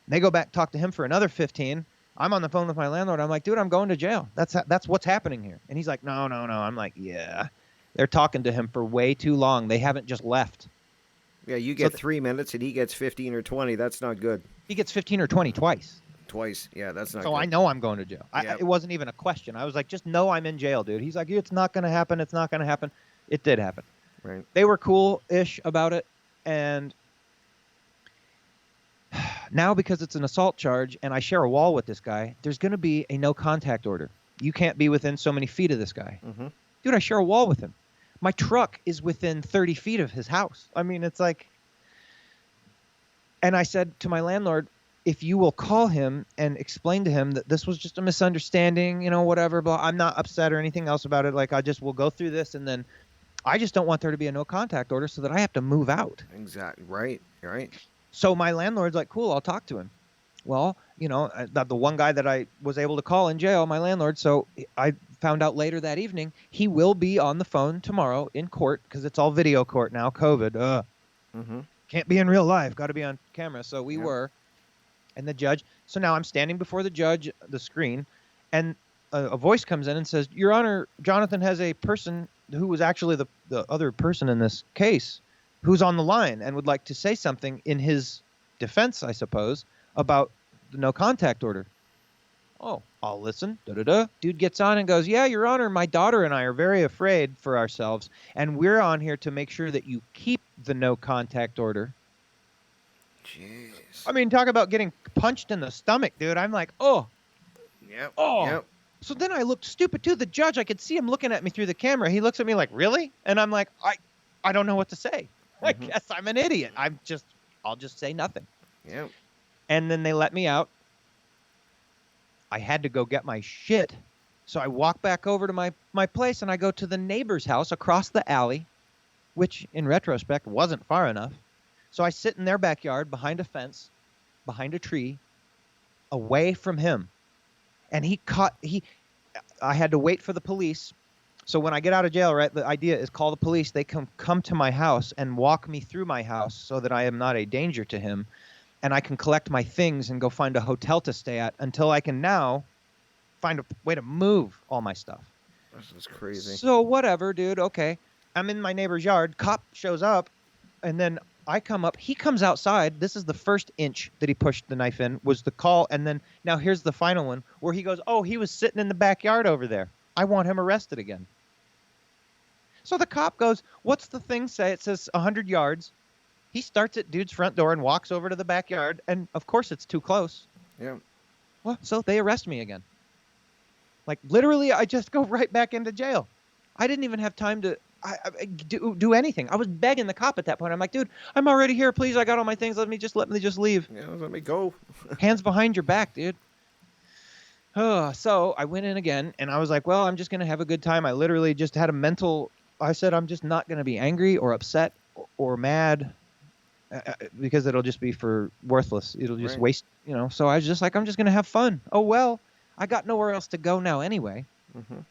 They go back, talk to him for another 15. I'm on the phone with my landlord. I'm like, dude, I'm going to jail. That's what's happening here. And he's like, no. I'm like, yeah. They're talking to him for way too long. They haven't just left. Yeah, you get 3 minutes and he gets 15 or 20. That's not good. He gets 15 or 20 twice. Twice. Yeah, that's not good. So I know I'm going to jail. Yep. It wasn't even a question. I was like, just know I'm in jail, dude. He's like, it's not going to happen. It's not going to happen. It did happen. Right. They were cool-ish about it. And now because it's an assault charge and I share a wall with this guy, there's going to be a no contact order. You can't be within so many feet of this guy. Mm-hmm. Dude, I share a wall with him. My truck is within 30 feet of his house. I mean, it's like, and I said to my landlord, if you will call him and explain to him that this was just a misunderstanding, you know, whatever, but I'm not upset or anything else about it. Like, will go through this. And then I just don't want there to be a no contact order so that I have to move out. Exactly. Right. So my landlord's like, cool, I'll talk to him. Well, you know, the one guy that I was able to call in jail, my landlord, so I found out later that evening, he will be on the phone tomorrow in court because it's all video court now, COVID. Can't be in real life, got to be on camera. So we were, and the judge. So now I'm standing before the judge, the screen, and a voice comes in and says, Your Honor, Jonathan has a person who was actually the other person in this case who's on the line and would like to say something in his defense, I suppose, about the no contact order. Oh, I'll listen. Da-da-da. Dude gets on and goes, yeah, Your Honor, my daughter and I are very afraid for ourselves, and we're on here to make sure that you keep the no contact order. Jeez. I mean, talk about getting punched in the stomach, dude. I'm like, oh, Yep. oh. Yep. So then I looked stupid too. The judge, I could see him looking at me through the camera. He looks at me like, really? And I'm like, I don't know what to say. I guess I'm an idiot. I'll just say nothing. Yep. And then they let me out. I had to go get my shit. So I walk back over to my place and I go to the neighbor's house across the alley, which in retrospect wasn't far enough. So I sit in their backyard behind a fence, behind a tree, away from him. And I had to wait for the police. So when I get out of jail, right, the idea is call the police. They come to my house and walk me through my house so that I am not a danger to him. And I can collect my things and go find a hotel to stay at until I can now find a way to move all my stuff. This is crazy. So whatever, dude. Okay. I'm in my neighbor's yard. Cop shows up, and then I come up. He comes outside. This is the first inch that he pushed the knife in, was the call. And then now here's the final one where he goes, oh, he was sitting in the backyard over there. I want him arrested again. So the cop goes, what's the thing say? It says 100 yards. He starts at dude's front door and walks over to the backyard. And of course it's too close. Yeah. Well, so they arrest me again. Like literally, I just go right back into jail. I didn't even have time to do anything. I was begging the cop at that point. I'm like, dude, I'm already here. Please, I got all my things. Let me just leave. Yeah, let me go. Hands behind your back, dude. So I went in again, and I was like, well, I'm just gonna have a good time. I literally just had a mental. I said, I'm just not gonna be angry or upset or mad because it'll just be for worthless. It'll just waste, So I was just like, I'm just gonna have fun. Oh well. I got nowhere else to go now anyway. Mm-hmm.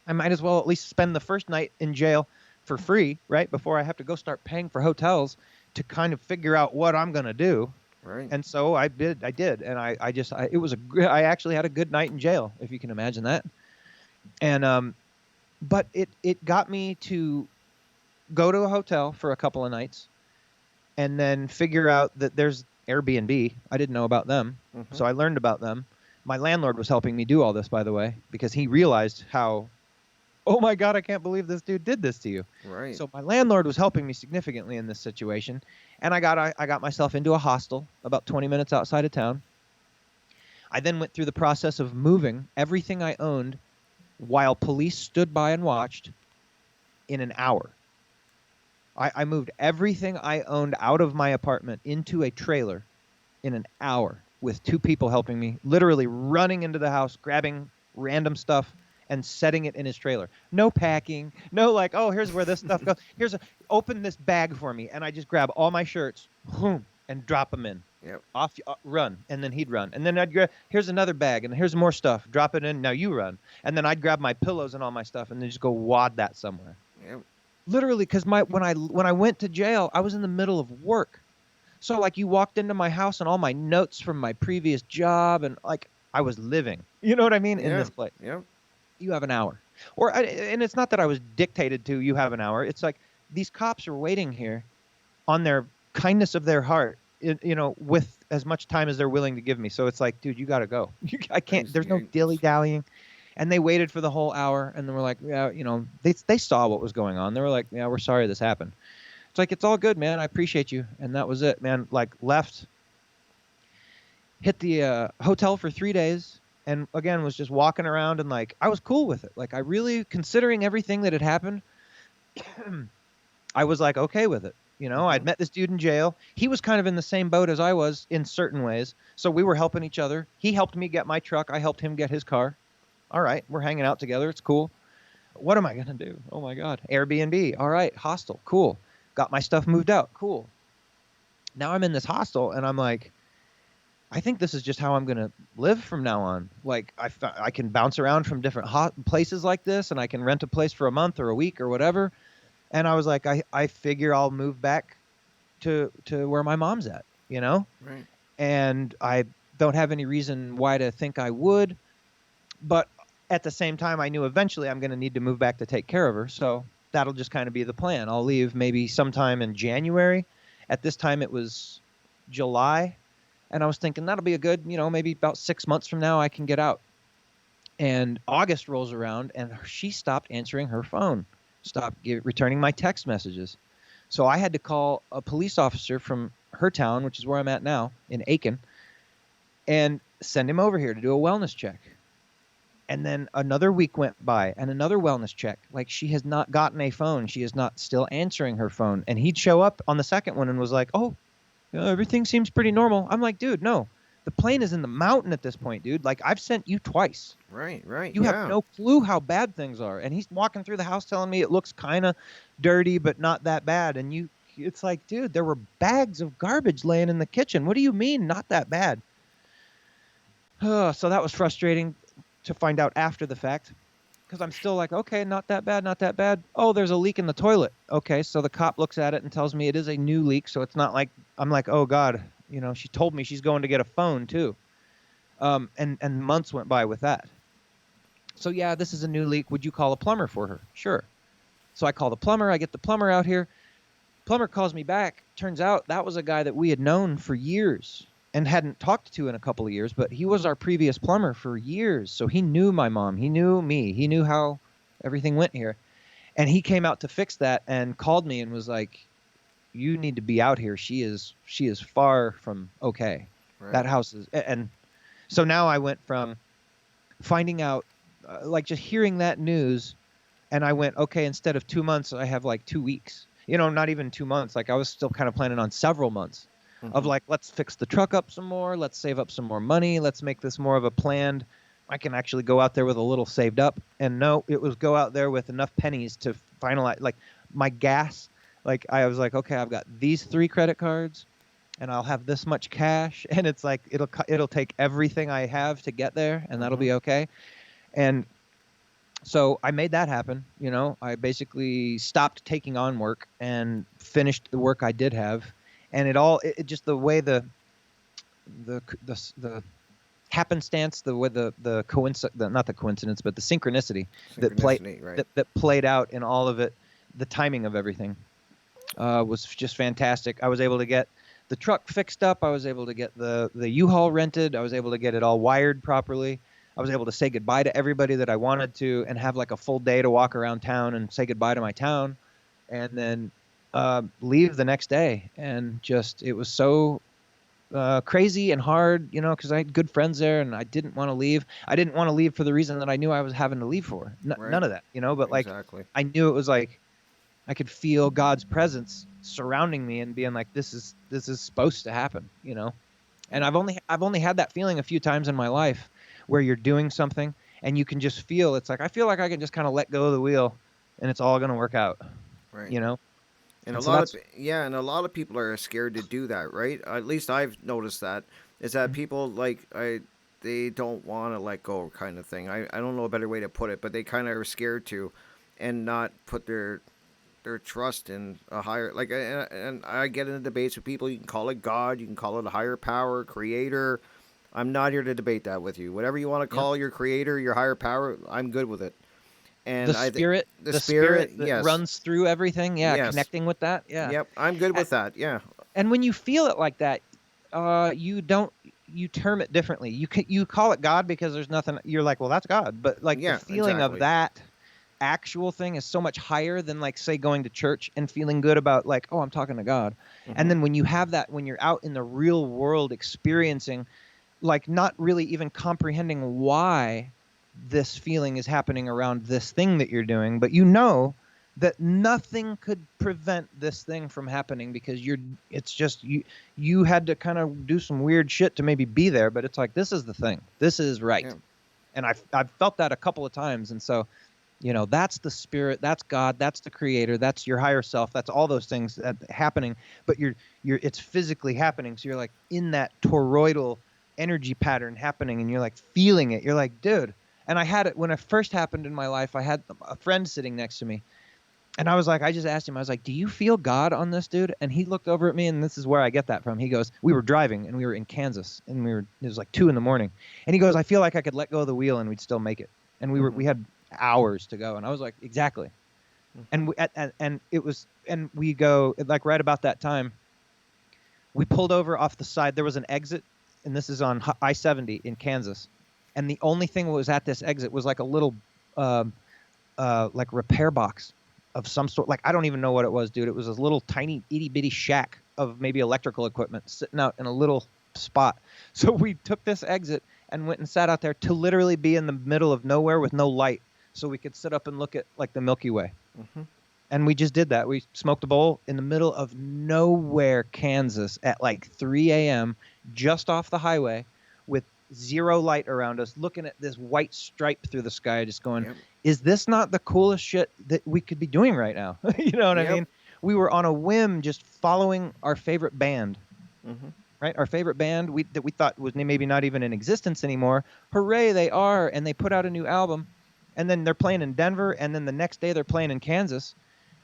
I might as well at least spend the first night in jail for free, right? Before I have to go start paying for hotels to kind of figure out what I'm going to do. Right. And so I did. And I actually had a good night in jail, if you can imagine that. And, but it got me to go to a hotel for a couple of nights and then figure out that there's Airbnb. I didn't know about them. Mm-hmm. So I learned about them. My landlord was helping me do all this, by the way, because he realized how, oh my God, I can't believe this dude did this to you. Right. So my landlord was helping me significantly in this situation, and I got myself into a hostel about 20 minutes outside of town. I then went through the process of moving everything I owned while police stood by and watched in an hour. I moved everything I owned out of my apartment into a trailer in an hour, with two people helping me, literally running into the house, grabbing random stuff and setting it in his trailer. No packing, no like, oh, here's where this stuff goes. Open this bag for me. And I just grab all my shirts, boom, and drop them in. Yep. Off, run. And then he'd run. And then I'd grab, here's another bag, and here's more stuff. Drop it in, now you run. And then I'd grab my pillows and all my stuff and then just go wad that somewhere. Yep. Literally, because when I went to jail, I was in the middle of work. So, like, you walked into my house and all my notes from my previous job, and, like, I was living. You know what I mean? In this place. Yeah. You have an hour. And it's not that I was dictated to, you have an hour. It's like, these cops are waiting here on their kindness of their heart, with as much time as they're willing to give me. So it's like, dude, you got to go. I can't. There's no dilly-dallying. And they waited for the whole hour, and then we're like, yeah, they saw what was going on. They were like, yeah, we're sorry this happened. It's like, it's all good, man. I appreciate you. And that was it, man. Like, left, hit the hotel for 3 days, and again, was just walking around, and like, I was cool with it. Like, I really, considering everything that had happened, I was like, okay with it. I'd met this dude in jail. He was kind of in the same boat as I was in certain ways. So we were helping each other. He helped me get my truck. I helped him get his car. All right, we're hanging out together. It's cool. What am I going to do? Oh my God. Airbnb. All right. Hostel. Cool. Got my stuff moved out. Cool. Now I'm in this hostel, and I'm like, I think this is just how I'm going to live from now on. Like, I can bounce around from different places like this, and I can rent a place for a month or a week or whatever. And I was like, I figure I'll move back to where my mom's at, Right. And I don't have any reason why to think I would. But at the same time, I knew eventually I'm going to need to move back to take care of her. So that'll just kind of be the plan. I'll leave maybe sometime in January. At this time, it was July. And I was thinking that'll be a good, maybe about 6 months from now I can get out. And August rolls around, and she stopped answering her phone, stopped returning my text messages. So I had to call a police officer from her town, which is where I'm at now, in Aiken, and send him over here to do a wellness check. And then another week went by, and another wellness check. Like, she has not gotten a phone. She is not still answering her phone. And he'd show up on the second one and was like, oh, everything seems pretty normal. I'm like, dude, no. The plane is in the mountain at this point, dude. Like, I've sent you twice. Right. You have no clue how bad things are. And he's walking through the house telling me it looks kind of dirty, but not that bad. And it's like, dude, there were bags of garbage laying in the kitchen. What do you mean, not that bad? So that was frustrating to find out after the fact, because I'm still like, okay, not that bad, not that bad. Oh, there's a leak in the toilet. Okay, so the cop looks at it and tells me it is a new leak, so it's not like, I'm like, oh God, she told me she's going to get a phone too. And months went by with that. So yeah, this is a new leak. Would you call a plumber for her? Sure. So I call the plumber. I get the plumber out here. Plumber calls me back. Turns out that was a guy that we had known for years and hadn't talked to in a couple of years, but he was our previous plumber for years. So he knew my mom. He knew me. He knew how everything went here. And he came out to fix that and called me and was like, you need to be out here. She is far from okay. Right. That house is. And so now I went from finding out, like just hearing that news, and I went, okay, instead of 2 months, I have like 2 weeks. Not even 2 months. Like, I was still kind of planning on several months. Of like, let's fix the truck up some more. Let's save up some more money. Let's make this more of a planned. I can actually go out there with a little saved up. And no, it was go out there with enough pennies to finalize, like, my gas. Like, I was like, okay, I've got these 3 credit cards, and I'll have this much cash. And it's like, it'll take everything I have to get there, and that'll be okay. And so I made that happen. I basically stopped taking on work and finished the work I did have. And it just the way the happenstance, the way the coincidence, not the coincidence, but the synchronicity that played out in all of it, the timing of everything was just fantastic. I was able to get the truck fixed up. I was able to get the U-Haul rented. I was able to get it all wired properly. I was able to say goodbye to everybody that I wanted to and have like a full day to walk around town and say goodbye to my town, and then leave the next day. And just, it was so crazy and hard, because I had good friends there, and I didn't want to leave. I didn't want to leave for the reason that I knew I was having to leave for. None of that, but like, exactly. I knew it was like, I could feel God's presence surrounding me and being like, this is supposed to happen, And I've only had that feeling a few times in my life, where you're doing something and you can just feel, it's like, I feel like I can just kind of let go of the wheel and it's all going to work out. Right. And a lot of people are scared to do that, right? At least I've noticed that, is that people they don't want to let go, kind of thing. I don't know a better way to put it, but they kind of are scared to, and not put their trust in a higher, like, and I get into debates with people. You can call it God, you can call it a higher power, creator. I'm not here to debate that with you. Whatever you want to call your creator, your higher power, I'm good with it. And the spirit that yes, runs through everything, yes. Connecting with that, Yep, I'm good with that, yeah. And when you feel it like that, you term it differently. You call it God because there's nothing. You're like, well, that's God, but like the feeling of that actual thing is so much higher than, like, say, going to church and feeling good about, like, oh, I'm talking to God. And then when you have that, when you're out in the real world experiencing, like, not really even comprehending why this feeling is happening around this thing that you're doing, but that nothing could prevent this thing from happening, because it's just you had to kind of do some weird shit to maybe be there, but it's like, this is the thing, this is right. And I've felt that a couple of times. And so, that's the spirit, that's God, that's the creator, that's your higher self, that's all those things that happening, but it's physically happening. So you're like in that toroidal energy pattern happening, and you're like feeling it. You're like, dude. And I had it when it first happened in my life. I had a friend sitting next to me, and I was like, I just asked him, I was like, do you feel God on this, dude? And he looked over at me, and this is where I get that from. He goes, we were driving, and we were in Kansas, and it was like 2 a.m. and he goes, I feel like I could let go of the wheel and we'd still make it. And we had hours to go. And I was like, exactly. And we go, like, right about that time, we pulled over off the side. There was an exit, and this is on I-70 in Kansas. and the only thing that was at this exit was like a little um, like repair box of some sort. Like, I don't even know what it was, dude. It was a little tiny itty bitty shack of maybe electrical equipment sitting out in a little spot. So we took this exit and went and sat out there to literally be in the middle of nowhere with no light, so we could sit up and look at like the Milky Way. Mm-hmm. And we just did that. We smoked a bowl in the middle of nowhere, Kansas, at like 3 a.m., just off the highway, with zero light around us, looking at this white stripe through the sky, just going, Yep. is this not the coolest shit that we could be doing right now? You know what I Yep. mean? We were on a whim just following our favorite band, Mm-hmm. right? Our favorite band that we thought was maybe not even in existence anymore. Hooray, they are. And they put out a new album. And then they're playing in Denver. And then the next day they're playing in Kansas.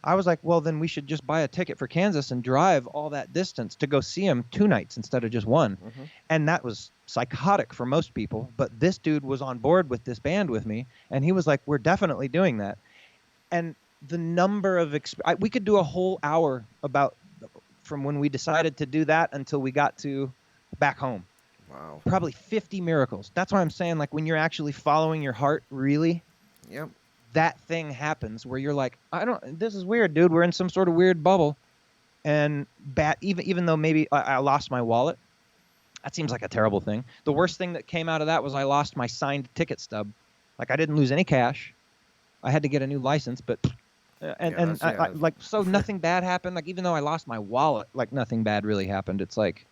I was like, well, then we should just buy a ticket for Kansas and drive all that distance to go see him 2 nights instead of just one. Mm-hmm. And that was psychotic for most people. But this dude was on board with this band with me. And he was like, we're definitely doing that. And the number of we could do a whole hour about from when we decided to do that until we got to back home. Wow. Probably 50 miracles. That's why I'm saying, like, when you're actually following your heart, really, Yep. that thing happens where you're like, this is weird, dude. We're in some sort of weird bubble. And even though maybe I lost my wallet, that seems like a terrible thing. The worst thing that came out of that was I lost my signed ticket stub. Like, I didn't lose any cash. I had to get a new license, but like, so nothing bad happened. Like, even though I lost my wallet, like, nothing bad really happened. It's like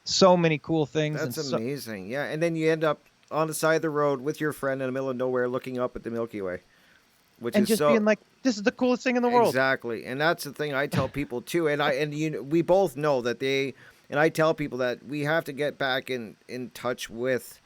so many cool things. That's amazing. Yeah, and then you end up on the side of the road with your friend in the middle of nowhere, looking up at the Milky Way, which and is just being like, this is the coolest thing in the world. Exactly, and that's the thing I tell people too. We both know that I tell people that we have to get back in touch with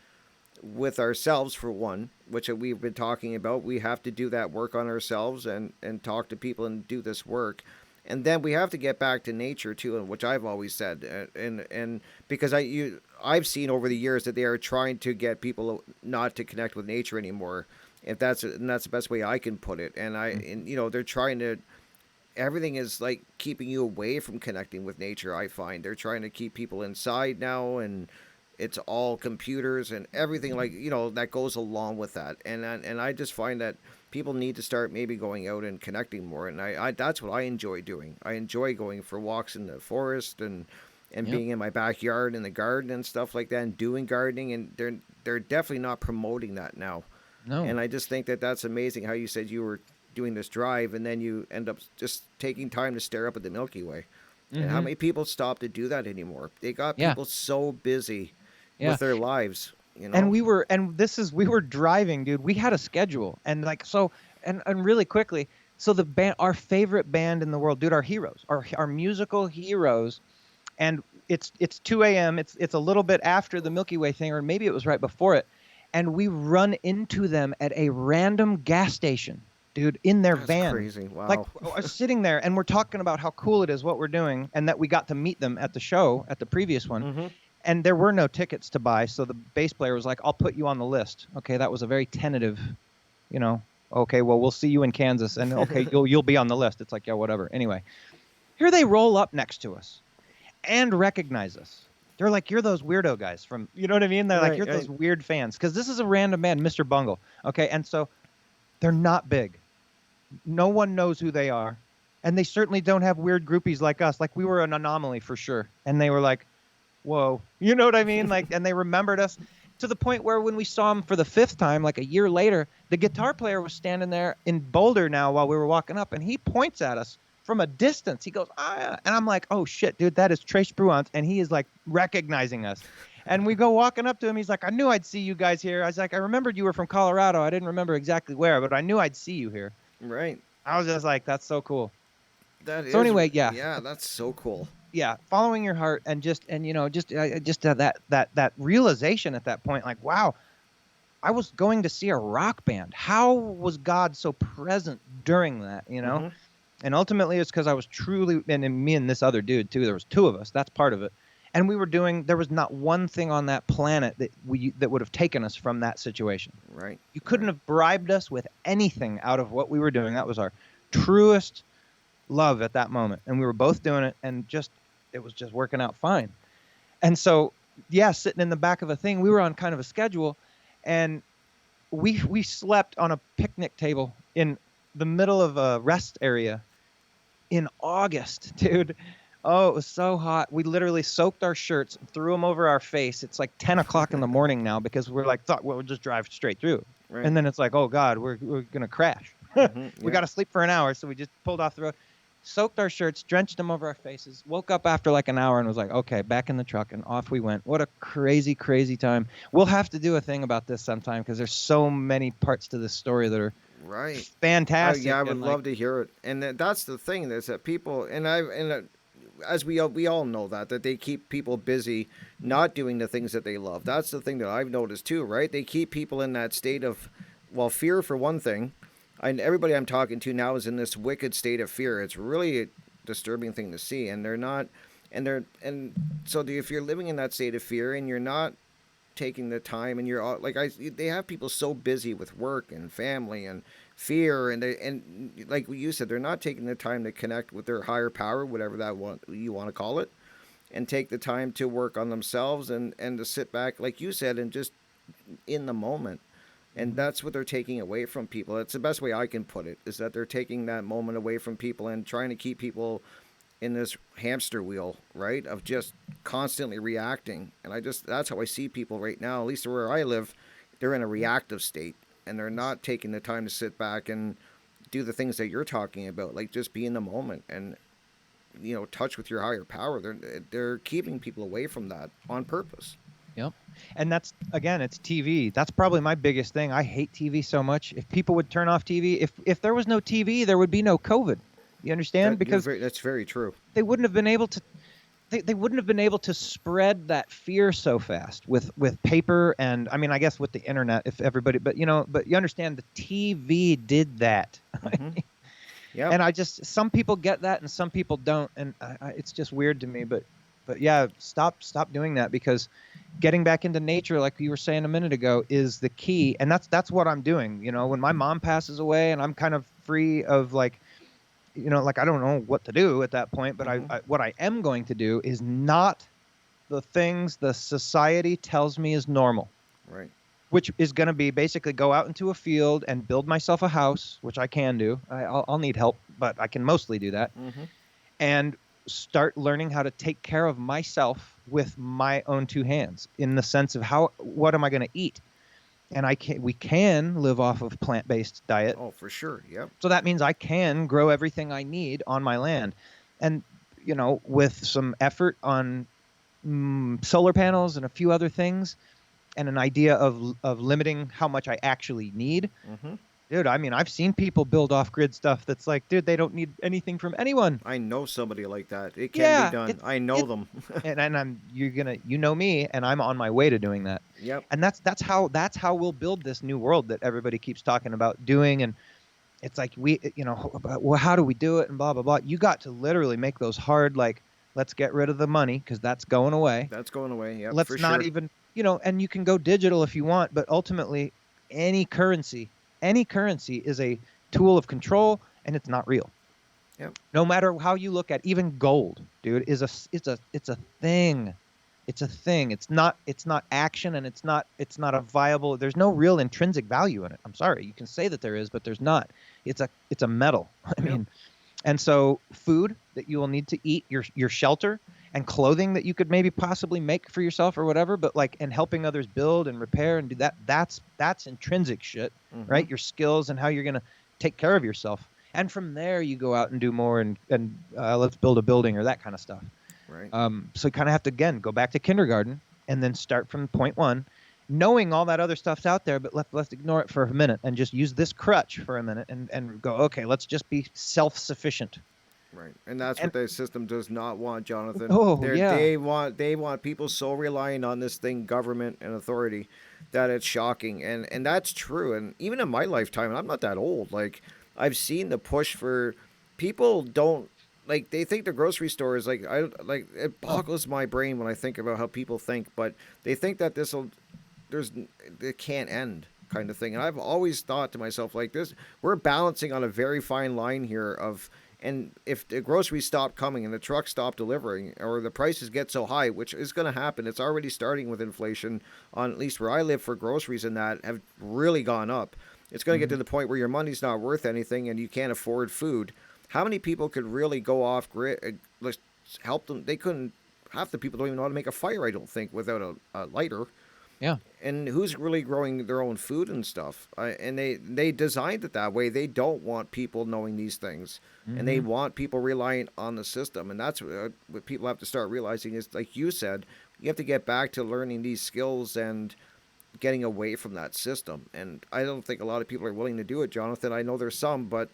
ourselves, for one, which we've been talking about. We have to do that work on ourselves and talk to people and do this work. And then we have to get back to nature too, which I've always said, and because I've seen over the years that they are trying to get people not to connect with nature anymore. And that's the best way I can put it. And they're trying to. Everything is like keeping you away from connecting with nature. I find they're trying to keep people inside now, and it's all computers and everything that goes along with that. And I just find that people need to start maybe going out and connecting more. And I that's what I enjoy doing. I enjoy going for walks in the forest and Yep. being in my backyard in the garden and stuff like that, and doing gardening. And they're definitely not promoting that now. No. And I just think that that's amazing how you said you were doing this drive and then you end up just taking time to stare up at the Milky Way. Mm-hmm. And how many people stop to do that anymore? They got people so busy with their lives, And we were driving, dude. We had a schedule, and like, so, and really quickly, so the band, our favorite band in the world, dude, our heroes, our musical heroes, and it's 2 a.m. It's a little bit after the Milky Way thing, or maybe it was right before it, and we run into them at a random gas station, dude, in their van. Crazy. Wow. Like, sitting there, and we're talking about how cool it is what we're doing, and that we got to meet them at the show, at the previous one. Mm-hmm. And there were no tickets to buy, so the bass player was like, I'll put you on the list. Okay, that was a very tentative, okay, well, we'll see you in Kansas, and okay, you'll be on the list. It's like, yeah, whatever. Anyway, here they roll up next to us and recognize us. They're like, you're those weirdo guys from, you know what I mean? They're like, you're those weird fans. Because this is a random band, Mr. Bungle. Okay, and so they're not big. No one knows who they are. And they certainly don't have weird groupies like us. Like, we were an anomaly for sure. And they were like, whoa, you know what I mean? Like, and they remembered us to the point where when we saw them for the 5th time, like a year later, the guitar player was standing there in Boulder now while we were walking up, and he points at us from a distance. He goes, ah, and I'm like, oh shit, dude, that is Trace Bruant, and he is like recognizing us. And we go walking up to him. He's like, I knew I'd see you guys here. I was like, I remembered you were from Colorado. I didn't remember exactly where, but I knew I'd see you here. Right. I was just like, that's so cool. So anyway, yeah. Yeah, that's so cool. Yeah, following your heart and just that realization at that point, like, wow, I was going to see a rock band. How was God so present during that, Mm-hmm. And ultimately it's because I was truly, and me and this other dude too, there was 2 of us, that's part of it. And there was not one thing on that planet that would have taken us from that situation. Right. You couldn't have bribed us with anything out of what we were doing. That was our truest love at that moment. And we were both doing it, and it was just working out fine. And so, yeah, sitting in the back of a thing, we were on kind of a schedule, And we slept on a picnic table in the middle of a rest area in August, dude. Oh, it was so hot. We literally soaked our shirts, threw them over our face. It's like 10 o'clock in the morning now because we're like, thought, well, we'll just drive straight through. Right. And then it's like, oh God, we're going to crash. We Yeah. got to sleep for an hour. So we just pulled off the road, soaked our shirts, drenched them over our faces, woke up after like an hour and was like, okay, back in the truck. And off we went. What a crazy, crazy time. We'll have to do a thing about this sometime because there's so many parts to this story that are Right. fantastic. Yeah, I would And like, love to hear it. And that's the thing is that people as we all know that they keep people busy not doing the things that they love. That's the thing that I've noticed too, right? They keep people in that state of, well, fear for one thing. And everybody I'm talking to now is in this wicked state of fear. It's really a disturbing thing to see, and they're not, and so if you're living in that state of fear and you're not taking the time, and you're like, they have people so busy with work and family and fear, and like you said, they're not taking the time to connect with their higher power, whatever you want to call it, and take the time to work on themselves, and to sit back, like you said, and just in the moment. And that's what they're taking away from people. That's the best way I can put it, is that they're taking that moment away from people and trying to keep people in this hamster wheel, right? Of just constantly reacting. And that's how I see people right now, at least where I live. They're in a reactive state, and they're not taking the time to sit back and do the things that you're talking about, like just be in the moment and, touch with your higher power. They're keeping people away from that on purpose. yep. And that's, again, it's TV. That's probably my biggest thing. I hate TV so much. If people would turn off TV, if there was no TV, there would be no COVID. You understand? Because That's very true. they wouldn't have been able to they wouldn't have been able to spread that fear so fast with paper, and I mean, I guess with the internet, if everybody, but you understand, the TV did that. Yeah. And some people get that and some people don't, and it's just weird to me. But yeah, stop doing that, because getting back into nature, like you were saying a minute ago, is the key. And that's what I'm doing. When my mom passes away and I'm kind of free of like I don't know what to do at that point, but what I am going to do is not the things the society tells me is normal. Right. Which is going to be basically go out into a field and build myself a house, which I can do. I'll need help, but I can mostly do that. And start learning how to take care of myself with my own two hands, in the sense of what am I going to eat? And we can live off of plant-based diet. Oh, for sure. Yep. So that means I can grow everything I need on my land. And, with some effort on solar panels and a few other things, and an idea of limiting how much I actually need. Dude, I mean, I've seen people build off-grid stuff that's like, dude, they don't need anything from anyone. I know somebody like that. It can be done. I know them. and you know me, and I'm on my way to doing that. Yep. And that's how we'll build this new world that everybody keeps talking about doing. And it's like, well, how do we do it, and blah blah blah. You got to literally make those hard, like, let's get rid of the money, because that's going away. That's going away. Yeah. Let's not even, and you can go digital if you want, but ultimately, any currency is a tool of control, and it's not real. Yep. No matter how you look at, even gold, dude, it's a thing. It's a thing. It's not action, and it's not a viable. There's no real intrinsic value in it. I'm sorry. You can say that there is, but there's not. It's a metal. I mean, and so food that you will need to eat, your shelter, and clothing that you could maybe possibly make for yourself or whatever, but and helping others build and repair and do that, that's intrinsic shit, right? Your skills and how you're going to take care of yourself. And from there you go out and do more, and let's build a building or that kind of stuff. Right. So you kind of have to, again, go back to kindergarten and then start from point one, knowing all that other stuff's out there, but let's ignore it for a minute and just use this crutch for a minute and go, okay, let's just be self-sufficient. Right, and that's what the system does not want, Jonathan. Yeah. They want people so reliant on this thing, government and authority, that it's shocking, and that's true. And even in my lifetime, and I'm not that old, like, I've seen the push for people don't, like, they think the grocery store is like, it boggles my brain when I think about how people think, but they think that it can't end, kind of thing. And I've always thought to myself, like, we're balancing on a very fine line here of, And if the groceries stop coming and the trucks stop delivering, or the prices get so high, which is going to happen, it's already starting with inflation on at least where I live for groceries and that have really gone up. It's going to get Hmm. to the point where your money's not worth anything and you can't afford food. How many people could really go off grid? Let's help them. They couldn't. Half the people don't even know how to make a fire, I don't think, without a lighter. Yeah. And who's really growing their own food and stuff? And they designed it that way. They don't want people knowing these things, and they Hmm. want people relying on the system. And that's what people have to start realizing is, like you said, you have to get back to learning these skills and getting away from that system. And I don't think a lot of people are willing to do it, Jonathan. I know there's some, but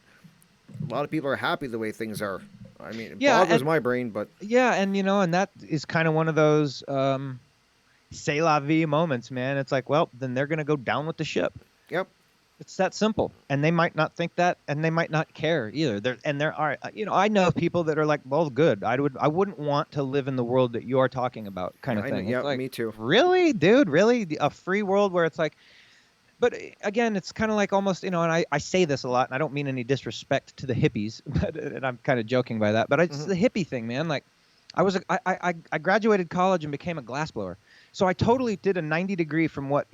a lot of people are happy the way things are. I mean, it Yeah, boggles my brain, but and and that is kind of one of those c'est la vie moments, man. It's like, well, then they're gonna go down with the ship. yep, It's that simple, and they might not think that, and they might not care either. There are, I know people that are like, well, good. I wouldn't want to live in the world that you're talking about, kind yeah, of thing. yeah, It's like, me too. really, dude, really, a free world where it's like, but again, it's kind of like almost, and I say this a lot, and I don't mean any disrespect to the hippies, but and I'm kind of joking by that, but it's Hmm. the hippie thing, man. Like, I graduated college and became a glassblower. So I totally did a 90-degree from what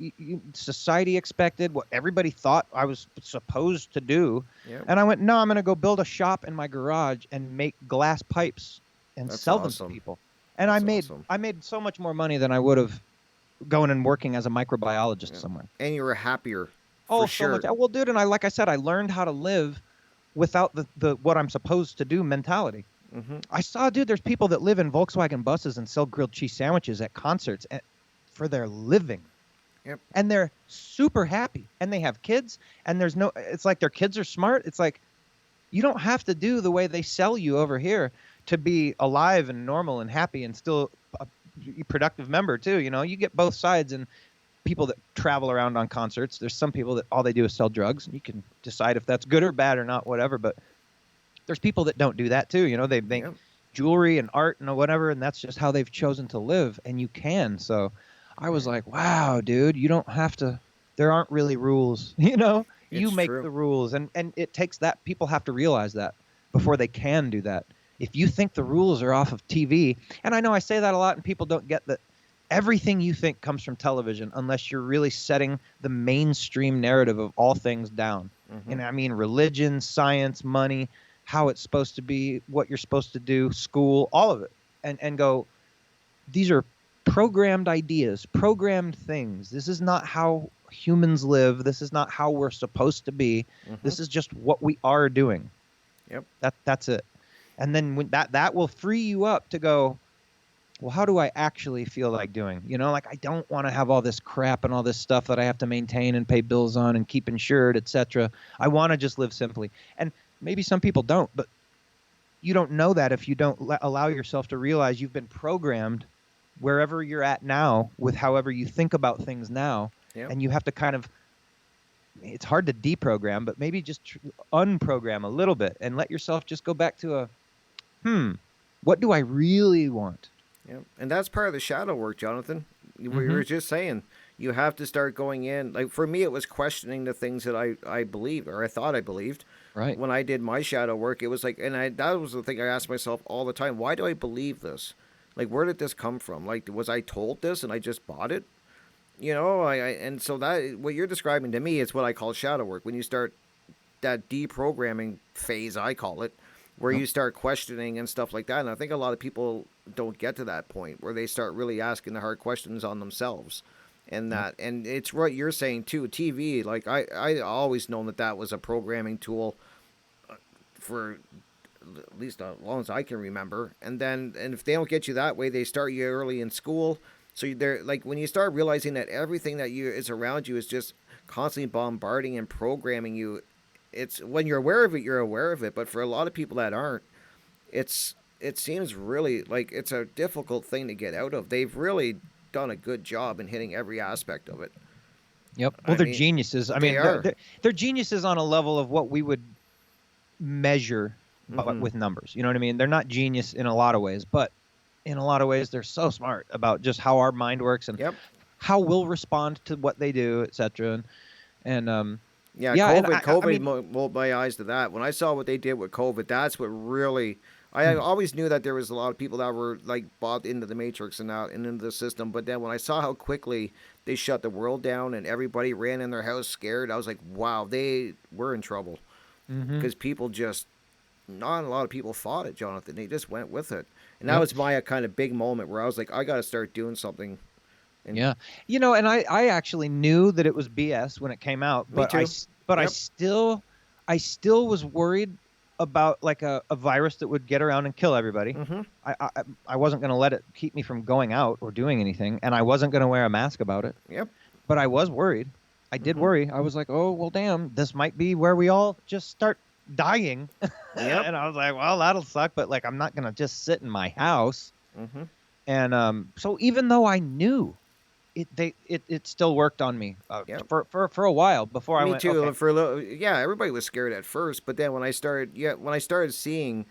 society expected, what everybody thought I was supposed to do. Yep, And I went, no, I'm going to go build a shop in my garage and make glass pipes and that's sell them to awesome. people. And That's awesome. I made so much more money than I would have going and working as a microbiologist Yeah. somewhere. And you were happier, for Oh, so much. sure. Well, dude, and like I said, I learned how to live without the what I'm supposed to do mentality. Hmm. I saw, dude, there's people that live in Volkswagen buses and sell grilled cheese sandwiches at concerts for their living. Yep. And they're super happy. And they have kids. And it's like their kids are smart. It's like, you don't have to do the way they sell you over here to be alive and normal and happy and still a productive member, too. You get both sides. And people that travel around on concerts, there's some people that all they do is sell drugs. And you can decide if that's good or bad or not, whatever. But there's people that don't do that too. They make Yep. jewelry and art and whatever, and that's just how they've chosen to live. And you can. So I was like, wow, dude, you don't have to. There aren't really rules. You It's make true. the rules, and it takes that. People have to realize that before they can do that. If you think the rules are off of TV, and I know I say that a lot, and people don't get that. Everything you think comes from television, unless you're really setting the mainstream narrative of all things down. Hmm. And I mean, religion, science, money, how it's supposed to be, what you're supposed to do, school, all of it, and go, these are programmed ideas, programmed things. This is not how humans live. This is not how we're supposed to be. Hmm. This is just what we are doing. Yep. That's it. And then when that will free you up to go, well, how do I actually feel like doing? Like, I don't want to have all this crap and all this stuff that I have to maintain and pay bills on and keep insured, etc. I want to just live simply. And maybe some people don't, but you don't know that if you don't allow yourself to realize you've been programmed wherever you're at now with however you think about things now. Yep. And you have to kind of, it's hard to deprogram, but maybe just unprogram a little bit and let yourself just go back to what do I really want? Yep. And that's part of the shadow work, Jonathan. We Mm-hmm. were just saying, you have to start going in. Like, for me, it was questioning the things that I believed, or I thought I believed. Right. When I did my shadow work, it was like, that was the thing I asked myself all the time. Why do I believe this? Like, where did this come from? Like, was I told this and I just bought it? And so that, what you're describing to me is what I call shadow work. When you start that deprogramming phase, I call it, where you start questioning and stuff like that. And I think a lot of people don't get to that point where they start really asking the hard questions on themselves. And it's what you're saying too. TV, like, I always known that was a programming tool for at least as long as I can remember. And if they don't get you that way, they start you early in school. So they're like, when you start realizing that everything that is around you is just constantly bombarding and programming you, it's when you're aware of it, you're aware of it. But for a lot of people that aren't, it seems really like it's a difficult thing to get out of. They've really done a good job in hitting every aspect of it. Yep. Well, I they're mean, geniuses. I they mean, are. they're geniuses on a level of what we would measure but with numbers. You know what I mean? They're not genius in a lot of ways, but in a lot of ways, they're so smart about just how our mind works and Yep. how we'll respond to what they do, etc. And Yeah, Yeah, and I COVID mean, opened my eyes to that. When I saw what they did with COVID, that's what really. I mm, always knew that there was a lot of people that were like bought into the matrix and out and into the system. But then when I saw how quickly they shut the world down and everybody ran in their house scared, I was like, wow, they were in trouble mm-hmm, because people just not a lot of people fought it, Jonathan. They just went with it, and that yep. was my kind of big moment where I was like, I got to start doing something. And Yeah. And I actually knew that it was BS when it came out, me too. but Yep. I still was worried about like a virus that would get around and kill everybody. Mm-hmm. I wasn't going to let it keep me from going out or doing anything, and I wasn't going to wear a mask about it, Yep. but I was worried. I did Mm-hmm. worry. I was like, "Oh, well damn, this might be where we all just start dying." Yep. And I was like, "Well, that'll suck, but like I'm not going to just sit in my house." Mm-hmm. And so even though I knew it still worked on me Yep. for a while before I Me went, okay. too. For a little, yeah, everybody was scared at first, but then when I started seeing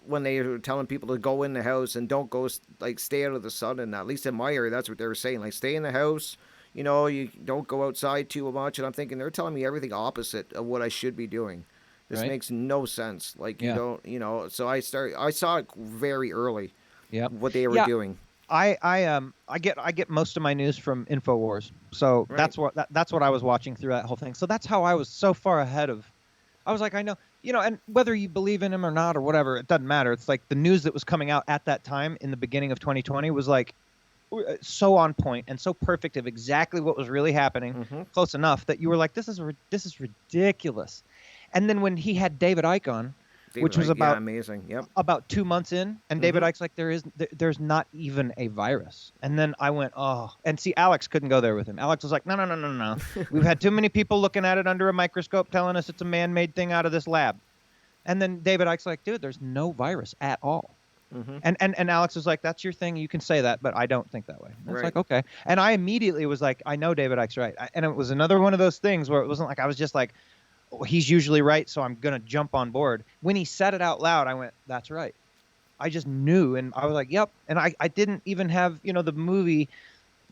when they were telling people to go in the house and don't go like stay out of the sun, and at least in my area, that's what they were saying. Like stay in the house, you don't go outside too much. And I'm thinking they're telling me everything opposite of what I should be doing. This Right? makes no sense. Like you Yeah. don't, So I saw it very early Yep. what they were Yeah. doing. I get most of my news from Infowars, so Right. that's what I was watching through that whole thing. So that's how I was so far ahead of. I was like, I know, and whether you believe in him or not or whatever, it doesn't matter. It's like the news that was coming out at that time in the beginning of 2020 was like so on point and so perfect of exactly what was really happening, Mm-hmm. close enough that you were like, this is ridiculous. And then when he had David Icke on, David, which was yeah, amazing. Yep. about 2 months in, and David Mm-hmm. Icke's like, there's not even a virus. And then I went, oh, and see, Alex couldn't go there with him. Alex was like, no, no, no, no, no. We've had too many people looking at it under a microscope telling us it's a man-made thing out of this lab. And then David Icke's like, dude, there's no virus at all. Mm-hmm. And Alex was like, that's your thing. You can say that, but I don't think that way. And it's Right. like, okay. And I immediately was like, I know David Icke's right. And it was another one of those things where it wasn't like I was just like, oh, he's usually right, so I'm going to jump on board. When he said it out loud, I went, that's right. I just knew, and I was like, yep. And I didn't even have, the movie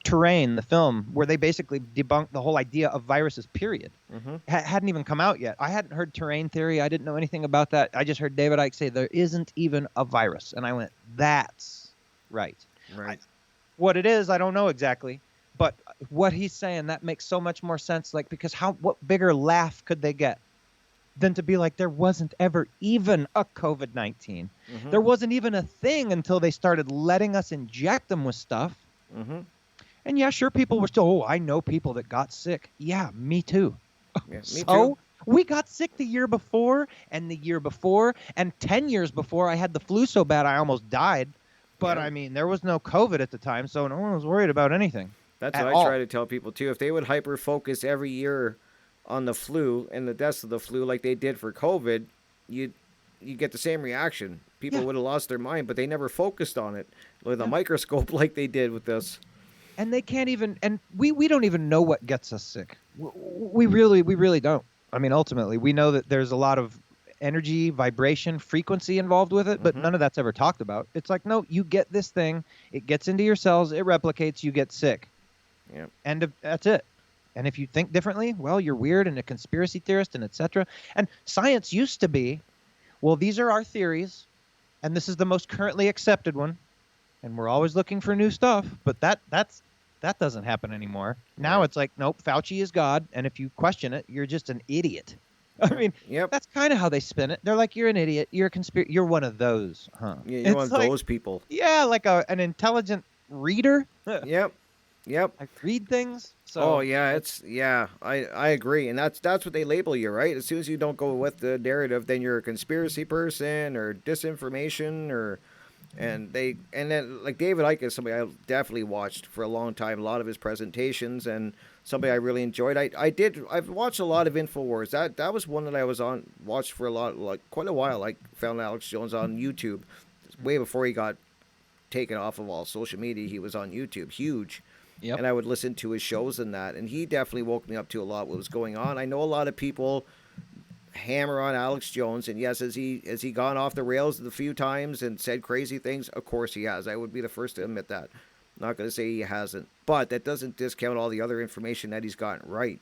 Terrain, the film, where they basically debunked the whole idea of viruses, period. Mm-hmm. Hadn't even come out yet. I hadn't heard terrain theory. I didn't know anything about that. I just heard David Icke say there isn't even a virus. And I went, that's right. Right. What it is, I don't know exactly. But what he's saying, that makes so much more sense. Like, because what bigger laugh could they get than to be like, there wasn't ever even a COVID-19. Mm-hmm. There wasn't even a thing until they started letting us inject them with stuff. Mm-hmm. And yeah, sure, people were still, oh, I know people that got sick. Yeah, me too. Yeah, me So too. we got sick the year before and the year before and 10 years before. I had the flu so bad I almost died. But Yeah. I mean, there was no COVID at the time, so no one was worried about anything. That's At what I all. try to tell people too. If they would hyper focus every year on the flu and the deaths of the flu like they did for COVID, you get the same reaction. People Yeah. would have lost their mind, but they never focused on it with a Yeah. microscope like they did with this. And they can't even, and we don't even know what gets us sick. We really don't. I mean, ultimately, we know that there's a lot of energy, vibration, frequency involved with it, but Mm-hmm. none of that's ever talked about. It's like, no, you get this thing, it gets into your cells, it replicates, you get sick. Yeah. That's it. And if you think differently, well, you're weird and a conspiracy theorist and etc. And science used to be, well, these are our theories, and this is the most currently accepted one, and we're always looking for new stuff. But that doesn't happen anymore. Now Right. it's like, nope, Fauci is God, and if you question it, you're just an idiot. I mean, Yep. that's kind of how they spin it. They're like, you're an idiot. You're a you're one of those, huh? Yeah, you're It's one of like, those people. yeah, like an intelligent reader. Yep. Yep. I read things. So Oh yeah, I agree, and that's what they label you, right? As soon as you don't go with the narrative, then you're a conspiracy person or disinformation or and then like David Icke is somebody I definitely watched for a long time, a lot of his presentations and somebody I really enjoyed. I've watched a lot of Infowars. That was one that I was on watched for a lot like quite a while. I found Alex Jones on YouTube way before he got taken off of all social media. He was on YouTube, huge. Yep. And I would listen to his shows and that, and he definitely woke me up to a lot what was going on. I know a lot of people hammer on Alex Jones, and yes, has he gone off the rails a few times and said crazy things? Of course he has. I would be the first to admit that. I'm not going to say he hasn't, but that doesn't discount all the other information that he's gotten right.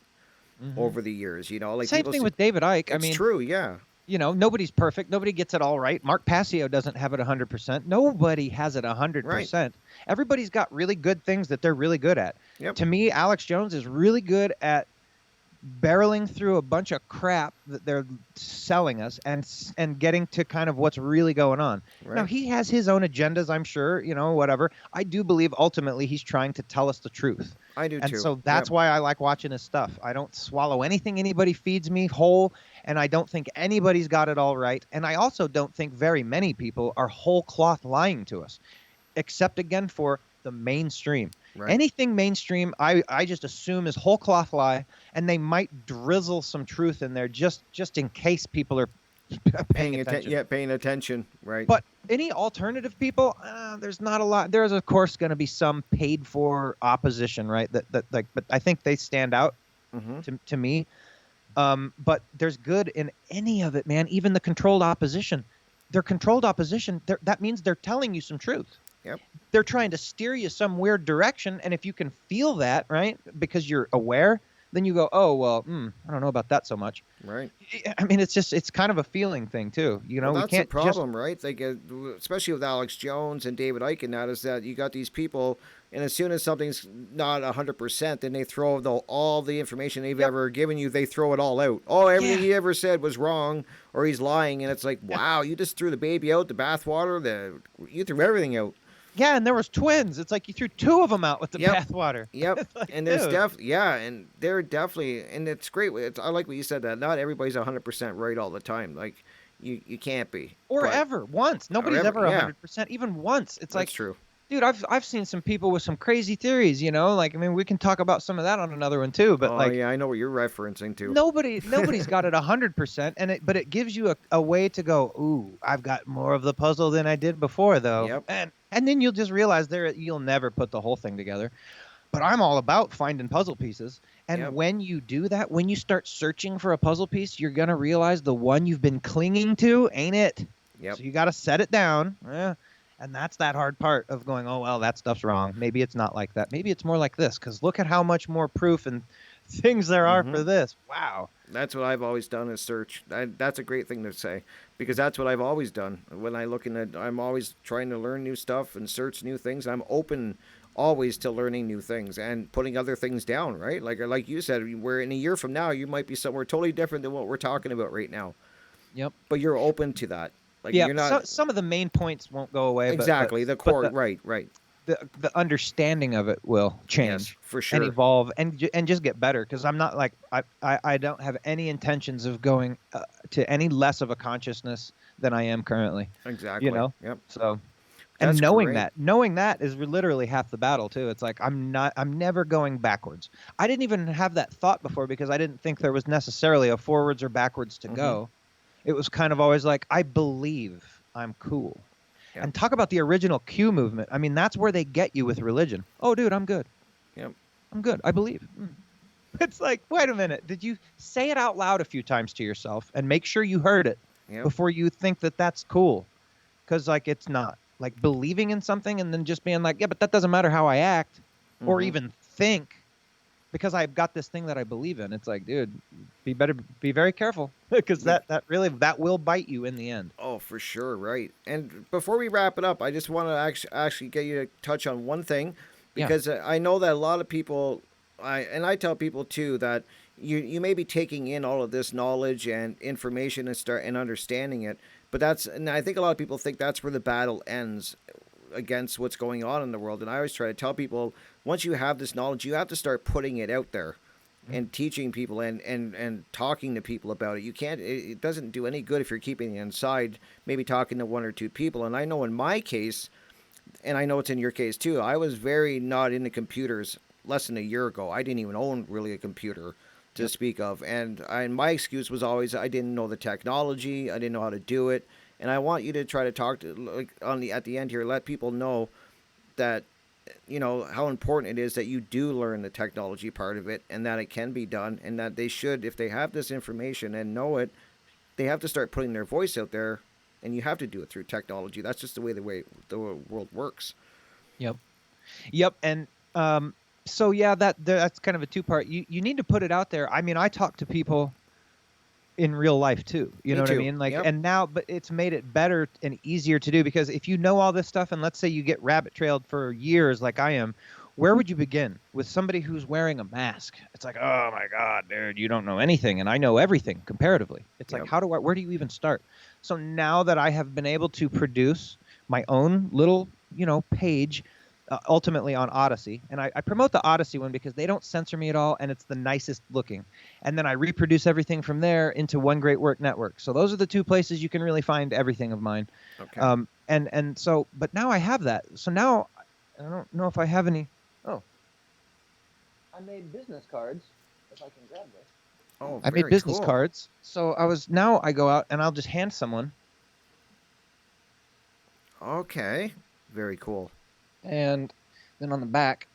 Hmm. over the years. You know, like Same people thing say, with David Icke. I it's mean, true, yeah. nobody's perfect. Nobody gets it all right. Mark Passio doesn't have it 100%. Nobody has it Right. 100%. Everybody's got really good things that they're really good at. Yep. To me, Alex Jones is really good at barreling through a bunch of crap that they're selling us and getting to kind of what's really going on. Now Right. he has his own agendas, I'm sure, whatever. I do believe ultimately he's trying to tell us the truth. I do And too. so Yep. that's why I like watching his stuff. I don't swallow anything anybody feeds me whole, and I don't think anybody's got it all right. And I also don't think very many people are whole cloth lying to us, except again for the mainstream. Right. Anything mainstream, I just assume is whole cloth lie, and they might drizzle some truth in there just in case people are paying attention. Yeah, paying attention. Right. But any alternative people, there's not a lot. There's of course going to be some paid for opposition, right? That like, but I think they stand out Mm-hmm. to me. But there's good in any of it, man. Even the controlled opposition. They're controlled opposition. That means they're telling you some truth. Yep. They're trying to steer you some weird direction, and if you can feel that, right, because you're aware, then you go, oh well, I don't know about that so much. Right. I mean, it's kind of a feeling thing too. Well, We that's the can't just problem, right? Like, especially with Alex Jones and David Icke, and that is that you got these people, and as soon as something's not 100%, then they throw all the information they've Yep. ever given you. They throw it all out. Oh, everything Yeah. he ever said was wrong, or he's lying, and it's like, wow, you just threw the baby out, the bathwater. You threw everything out. Yeah, and there was twins. It's like you threw two of them out with the Yep. bathwater. Yep. It's like, And there's dude. and they're definitely, and it's great. I like what you said, that not everybody's 100% right all the time. Like, you can't be. Or But, ever once. Nobody's ever, ever yeah, 100%. Even once. It's like, that's true. dude, I've seen some people with some crazy theories. Like, I mean, we can talk about some of that on another one too. But Oh, like, yeah, I know what you're referencing to. nobody's got it 100%, but it gives you a way to go, ooh, I've got more of the puzzle than I did before, though. Yep. And then you'll just realize you'll never put the whole thing together. But I'm all about finding puzzle pieces. And Yep. when you do that, when you start searching for a puzzle piece, you're gonna realize the one you've been clinging to ain't it. Yep. So you got to set it down. And that's that hard part of going, oh, well, that stuff's wrong. Maybe it's not like that. Maybe it's more like this, because look at how much more proof and things there are for this. Wow. That's what I've always done, is search. That's a great thing to say, because that's what I've always done. When I'm always trying to learn new stuff and search new things. I'm open always to learning new things and putting other things down, right? Like you said, where in a year from now you might be somewhere totally different than what we're talking about right now. Yep. But you're open to that. Like, Yeah. you're not Some of the main points won't go away. exactly But the core. the, Right. the understanding of it will change. Yes, for And sure. evolve and just get better, because I'm not like I don't have any intentions of going to any less of a consciousness than I am currently. Exactly. Yep. So, and That's knowing great. that is literally half the battle too. It's like I'm never going backwards. I didn't even have that thought before, because I didn't think there was necessarily a forwards or backwards to go. It was kind of always like, I believe I'm cool. Yep. And talk about the original Q movement. I mean, that's where they get you with religion. Oh, dude, I'm good. Yep. I'm good. I believe. It's like, wait a minute. Did you say it out loud a few times to yourself and make sure you heard it Yep. before you think that that's cool? Because, like, it's not. Like, believing in something and then just being like, yeah, but that doesn't matter how I act or even think, because I've got this thing that I believe in. It's like, dude, be very careful, because that will bite you in the end. Oh, for sure, right. And before we wrap it up, I just want to actually get you to touch on one thing, because I know that a lot of people, I tell people too, that you may be taking in all of this knowledge and information and understanding it, but and I think a lot of people think that's where the battle ends against what's going on in the world. And I always try to tell people, once you have this knowledge, you have to start putting it out there and teaching people and talking to people about it. You can't, it doesn't do any good if you're keeping it inside, maybe talking to one or two people. And I know in my case, and I know it's in your case too, I was very not into computers less than a year ago. I didn't even own really a computer to speak of. And my excuse was always, I didn't know the technology. I didn't know how to do it. And I want you to try to talk to, like, at the end here, let people know that, how important it is that you do learn the technology part of it, and that it can be done, and that they should, if they have this information and know it, they have to start putting their voice out there, and you have to do it through technology. That's just the way the world works. Yep. And So yeah, that's kind of a two-part. You need to put it out there. I mean, I talk to people in real life too. You Me know what I too. mean? Like, Yep. and now, but it's made it better and easier to do, because if you know all this stuff, and let's say you get rabbit trailed for years like I am, where would you begin with somebody who's wearing a mask? It's like, oh my God, dude, you don't know anything, and I know everything comparatively. It's like, Yep. where do you even start? So now that I have been able to produce my own little, page, ultimately on Odyssey, and I promote the Odyssey one because they don't censor me at all, and it's the nicest looking. And then I reproduce everything from there into One Great Work Network. So those are the two places you can really find everything of mine. Okay. And so, but now I have that. So now I don't know if I have any. Oh, I made business cards. If I can grab this. Oh, I made very business cool. cards. So now I go out and I'll just hand someone. Okay. Very cool. And then on the back.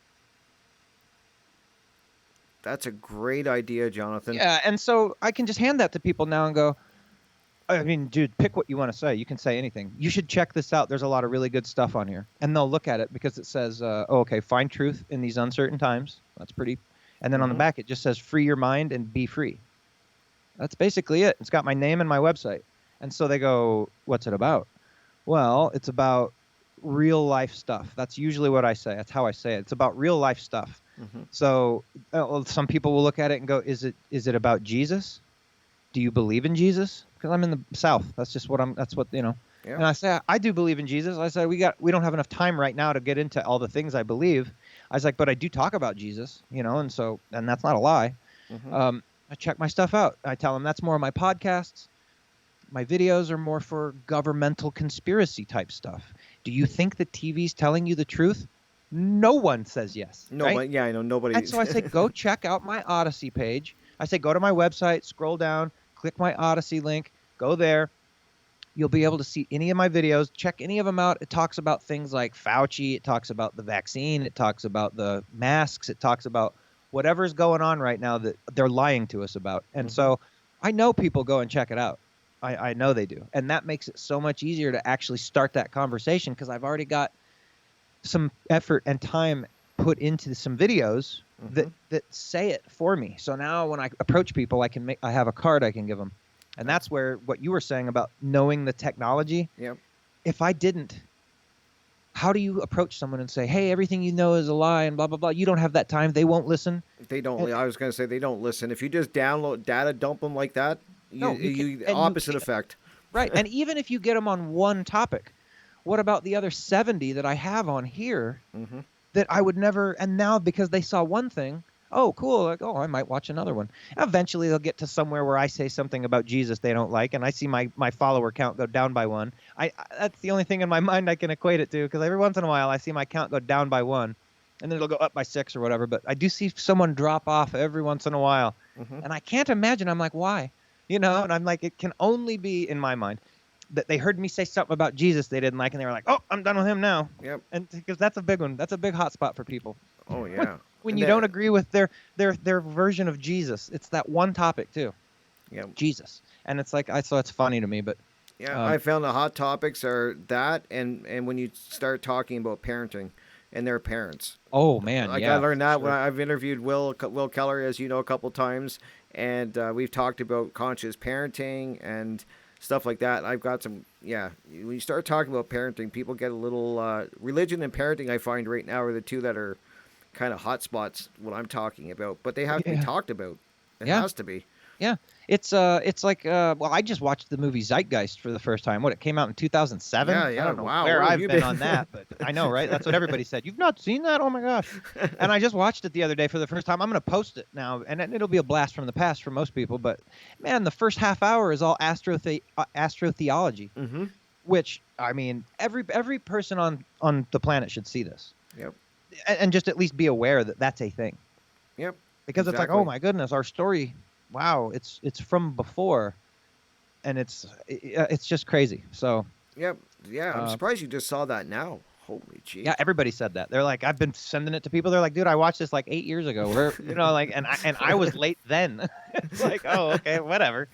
That's a great idea, Jonathan. Yeah, and so I can just hand that to people now and go, I mean, dude, pick what you want to say. You can say anything. You should check this out. There's a lot of really good stuff on here. And they'll look at it because it says, okay, find truth in these uncertain times. That's pretty. And then on the back, it just says, free your mind and be free. That's basically it. It's got my name and my website. And so they go, what's it about? Well, it's about real life stuff. That's usually what I say. That's how I say it. It's about real life stuff. So some people will look at it and go, is it about Jesus? Do you believe in Jesus? Because I'm in the South. That's just what that's what, Yeah. And I say, I do believe in Jesus. I said, we don't have enough time right now to get into all the things I believe. I was like, but I do talk about Jesus, and that's not a lie. I check my stuff out. I tell them that's more of my podcasts. My videos are more for governmental conspiracy type stuff. Do you think the TV's telling you the truth? No one says yes. No, right? but yeah, I know nobody. And so I say, go check out my Odyssey page. I say, go to my website, scroll down, click my Odyssey link, go there. You'll be able to see any of my videos. Check any of them out. It talks about things like Fauci. It talks about the vaccine. It talks about the masks. It talks about whatever's going on right now that they're lying to us about. And so I know people go and check it out. I know they do. And that makes it so much easier to actually start that conversation, because I've already got some effort and time put into some videos that say it for me. So now when I approach people, I have a card I can give them. And that's where what you were saying about knowing the technology. Yep. If I didn't, how do you approach someone and say, hey, everything you know is a lie and blah, blah, blah? You don't have that time. They won't listen. They don't. I was going to say they don't listen. If you just download data, dump them like that, opposite effect. Right. And even if you get them on one topic, what about the other 70 that I have on here that I would never? And now because they saw one thing, oh, cool. Like, oh, I might watch another one. Eventually, they'll get to somewhere where I say something about Jesus they don't like, and I see my follower count go down by one. That's the only thing in my mind I can equate it to, because every once in a while I see my count go down by one, and then it'll go up by 6 or whatever. But I do see someone drop off every once in a while, and I can't imagine. I'm like, why? And I'm like, it can only be in my mind that they heard me say something about Jesus they didn't like, and they were like, oh, I'm done with him now. Yep. And because that's a big one. That's a big hot spot for people. Oh, yeah. When you don't agree with their version of Jesus. It's that one topic too. Yeah. Jesus. And it's like, so it's funny to me, but yeah, I found the hot topics are that and when you start talking about parenting and their parents. Oh man, I learned that when I've interviewed Will Keller, as you know, a couple times, and we've talked about conscious parenting and stuff like that. I've got some, when you start talking about parenting, people get a little, religion and parenting, I find right now are the two that are kind of hot spots, what I'm talking about, but they have to be talked about. It has to be. Yeah. It's like, I just watched the movie Zeitgeist for the first time. It came out in 2007. Yeah, I don't know wow. where I've been on that, but I know, right? That's what everybody said. You've not seen that? Oh my gosh. And I just watched it the other day for the first time. I'm going to post it now, and it'll be a blast from the past for most people, but man, the first half hour is all astrotheology, which, I mean, every person on the planet should see this. Yep. And just at least be aware that that's a thing. Yep. Because it's like, oh my goodness, our story, wow, it's from before, and it's just crazy. So. Yep. Yeah, I'm surprised you just saw that now. Holy gee. Yeah, everybody said that. They're like, I've been sending it to people. They're like, dude, I watched this like 8 years ago. And I was late then. It's like, oh, okay, whatever.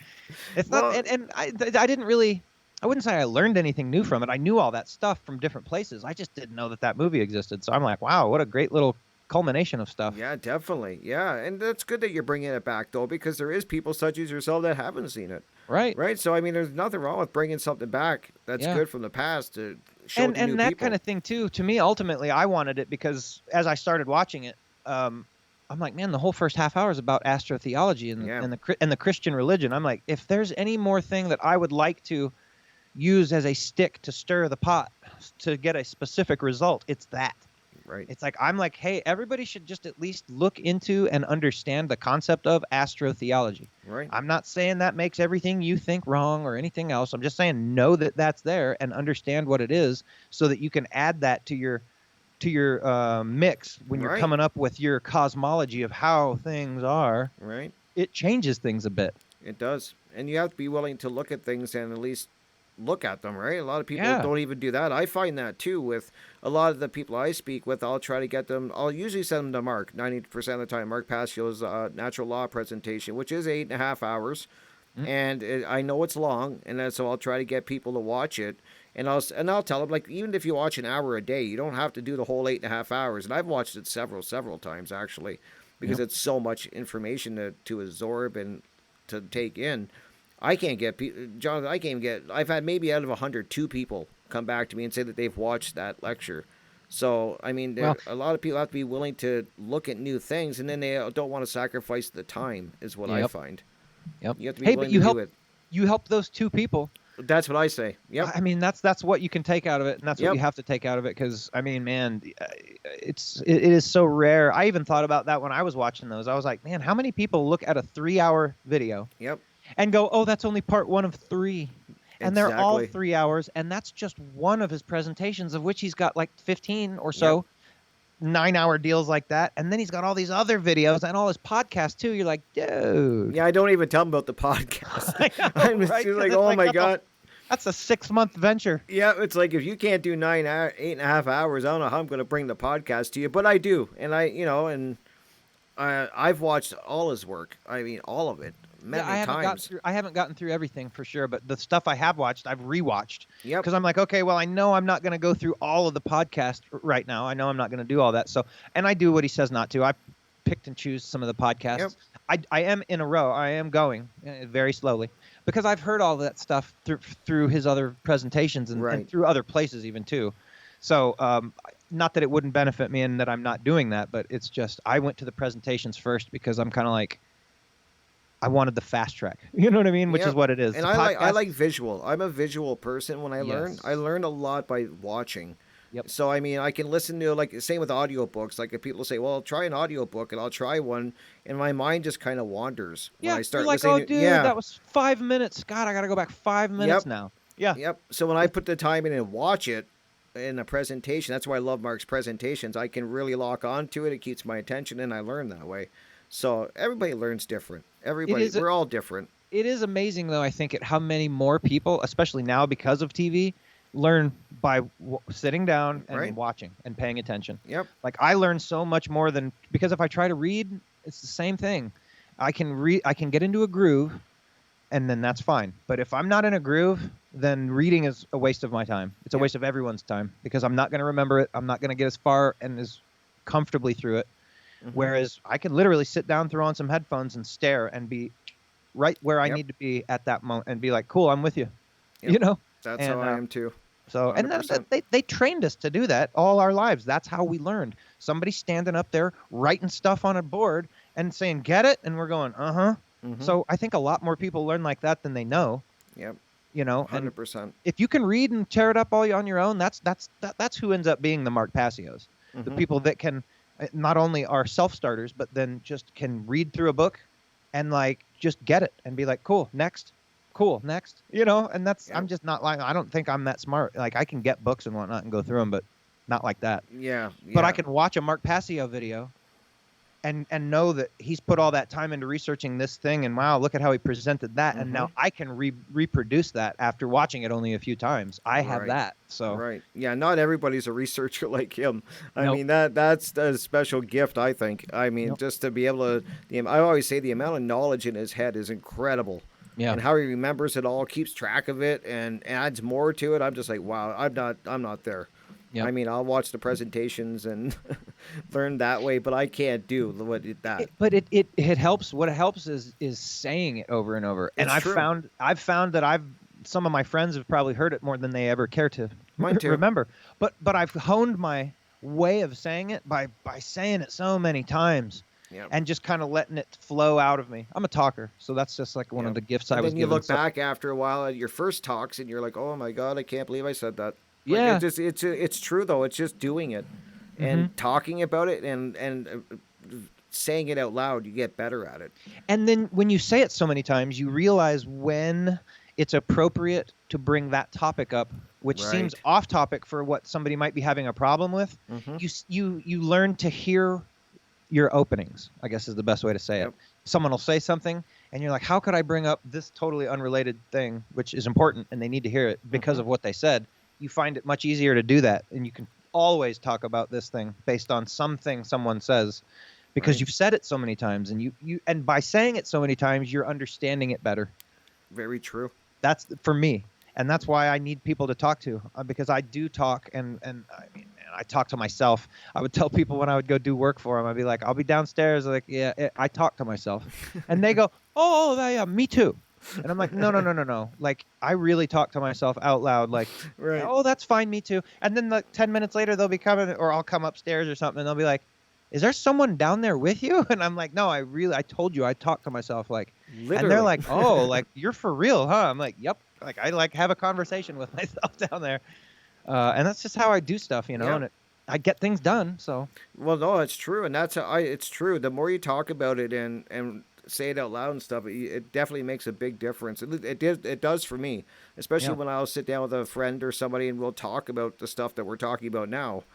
It's not, and I didn't really. I wouldn't say I learned anything new from it. I knew all that stuff from different places. I just didn't know that movie existed. So I'm like, wow, what a great little culmination of stuff. Yeah, definitely. Yeah, and that's good that you're bringing it back though, because there is people such as yourself that haven't seen it. Right. Right. So I mean, there's nothing wrong with bringing something back that's Yeah. good from the past to show it to new And that kind people. of thing too. To me, ultimately, I wanted it because as I started watching it, I'm like, man, the whole first half hour is about astrotheology Yeah. and the Christian religion. I'm like, if there's any more thing that I would like to use as a stick to stir the pot to get a specific result, it's that. Right. It's like, I'm like, hey, everybody should just at least look into and understand the concept of astrotheology. Right. I'm not saying that makes everything you think wrong or anything else. I'm just saying know that that's there and understand what it is so that you can add that to your mix when you're Right. coming up with your cosmology of how things are. Right. It changes things a bit. It does. And you have to be willing to look at things and at least look at them, right? A lot of people Yeah. don't even do that. I find that too with a lot of the people I speak with. I'll try to get them, I'll usually send them to Mark 90% of the time. Mark Passio's natural law presentation, which is 8.5 hours. And I know it's long, and so I'll try to get people to watch it. And I'll tell them, like, even if you watch an hour a day, you don't have to do the whole 8.5 hours. And I've watched it several times actually, because it's so much information to absorb and to take in. I can't get Jonathan. I can't even get. I've had maybe out of 100, 2 people come back to me and say that they've watched that lecture. So I mean, Well, a lot of people have to be willing to look at new things, and then they don't want to sacrifice the time. Is what I Yep. find. Yep. You have to be Hey, willing but you to help do it. you help those 2 people. That's what I say. Yep. I mean, that's what you can take out of it, and that's what Yep. you have to take out of it. Because I mean, man, it is so rare. I even thought about that when I was watching those. I was like, man, how many people look at a 3-hour video Yep. and go, oh, that's only part 1 of 3, and they're all Exactly. 3 hours, and that's just one of his presentations, of which he's got like 15 or so 9-hour deals like that, and then he's got all these other videos and all his podcasts too. You're like, dude. Yeah, I don't even tell them about the podcast. I know, I'm just right? 'Cause like, it's oh like, my that's god. That's a 6-month venture. Yeah, it's like if you can't do 8.5 hours, I don't know how I'm going to bring the podcast to you, but I do, and I've watched all his work. I mean, all of it, many times. I haven't gotten through everything for sure, but the stuff I have watched, I've rewatched. Yep. Because I'm like, okay, well, I know I'm not going to go through all of the podcast right now. I know I'm not going to do all that. So, and I do what he says not to. I picked and choose some of the podcasts. Yep. I am in a row. I am going very slowly because I've heard all that stuff through his other presentations and through other places even too. So, not that it wouldn't benefit me and that I'm not doing that, but it's just I went to the presentations first because I'm kind of like, I wanted the fast track. You know what I mean? Which is what it is. And I like visual. I'm a visual person when I learn. I learn a lot by watching. Yep. So I mean, I can listen to, like, same with audiobooks. Like if people say, "Well, try an audiobook," and I'll try one, and my mind just kind of wanders when I start you're like, listening. oh, dude, that was 5 minutes. God, I got to go back 5 minutes now. Yeah. Yep. So when I put the time in and watch it in a presentation, that's why I love Mark's presentations. I can really lock onto it. It keeps my attention, and I learn that way. So everybody learns different. We're all different. It is amazing, though, I think, at how many more people, especially now because of TV, learn by sitting down and watching and paying attention. Yep. Like I learn so much more than, because if I try to read, it's the same thing. I can get into a groove, and then that's fine. But if I'm not in a groove, then reading is a waste of my time. It's a waste of everyone's time because I'm not going to remember it. I'm not going to get as far and as comfortably through it. Mm-hmm. Whereas I can literally sit down, throw on some headphones, and stare and be right where I need to be at that moment and be like, cool, I'm with you. Yep. You know? That's how I am too. So, 100%. And they trained us to do that all our lives. That's how we learned. Somebody standing up there writing stuff on a board and saying, get it? And we're going, uh-huh. Mm-hmm. So I think a lot more people learn like that than they know. Yep. You know, 100%. If you can read and tear it up all on your own, that's who ends up being the Mark Passios. Mm-hmm. The people that can not only are self-starters, but then just can read through a book and like just get it and be like, cool, next. Cool, next. You know, and that's, I'm just not like, I don't think I'm that smart. Like I can get books and whatnot and go through them, but not like that. Yeah. But I can watch a Mark Passio video and know that he's put all that time into researching this thing, and wow, look at how he presented that. Mm-hmm. And now I can reproduce that after watching it only a few times. I have that. So right. Yeah, not everybody's a researcher like him. I mean, that's a special gift, I think. I mean, just to be able to, I always say the amount of knowledge in his head is incredible. Yeah. And how he remembers it all, keeps track of it, and adds more to it. I'm just like, wow, I'm not there. Yep. I mean, I'll watch the presentations and learn that way, but I can't do that. But it helps. What it helps is saying it over and over. And It's true. I've found that some of my friends have probably heard it more than they ever care to Mine too. remember. But I've honed my way of saying it by saying it so many times. Yep. And just kind of letting it flow out of me. I'm a talker, so that's just like one of the gifts I was given. And then you look back after a while at your first talks, and you're like, "Oh my God, I can't believe I said that." Yeah. Like it's true though. It's just doing it and talking about it and saying it out loud. You get better at it. And then when you say it so many times, you realize when it's appropriate to bring that topic up, which seems off topic for what somebody might be having a problem with. You learn to hear your openings, I guess is the best way to say it. Someone will say something and you're like, how could I bring up this totally unrelated thing, which is important and they need to hear it because of what they said. You find it much easier to do that. And you can always talk about this thing based on something someone says because you've said it so many times, and and by saying it so many times, you're understanding it better. Very true. That's for me. And that's why I need people to talk to, because I do talk, and I mean, I talk to myself. I would tell people when I would go do work for them, I'd be like, I'll be downstairs. Like, yeah, I talk to myself. And they go, oh, yeah, me too. And I'm like, no. Like, I really talk to myself out loud. Like, oh, that's fine, me too. And then like 10 minutes later, they'll be coming, or I'll come upstairs or something, and they'll be like, is there someone down there with you? And I'm like, no, I told you I talk to myself. Like, literally. And they're like, oh, like, you're for real, huh? I'm like, yep. Like, I like have a conversation with myself down there. And that's just how I do stuff, you know, and I get things done. So, well, no, it's true. And that's how it's true. The more you talk about it and say it out loud and stuff, it definitely makes a big difference. It does for me, especially when I'll sit down with a friend or somebody and we'll talk about the stuff that we're talking about now.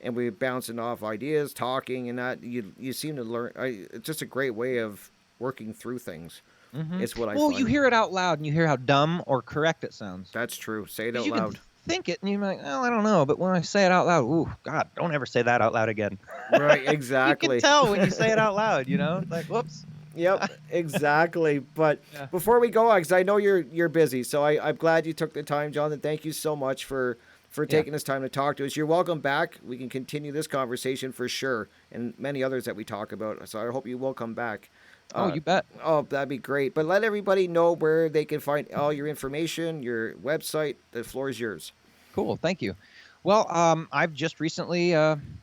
And we're bouncing off ideas, talking, and that you seem to learn. It's just a great way of working through things. It's what I find. Well, you hear it out loud, and you hear how dumb or correct it sounds. That's true. Say it out you loud. Can think it, and you're like, well, I don't know. But when I say it out loud, ooh, God, don't ever say that out loud again. Right, exactly. You can tell when you say it out loud, you know? Like, whoops. Yep, exactly. But before we go on, because I know you're busy, so I'm glad you took the time, Jonathan. Thank you so much for taking this time to talk to us. You're welcome back. We can continue this conversation for sure, and many others that we talk about. So I hope you will come back. Oh, you bet. Oh, that'd be great. But let everybody know where they can find all your information, your website. The floor is yours. Cool. Thank you. Well, I've just recently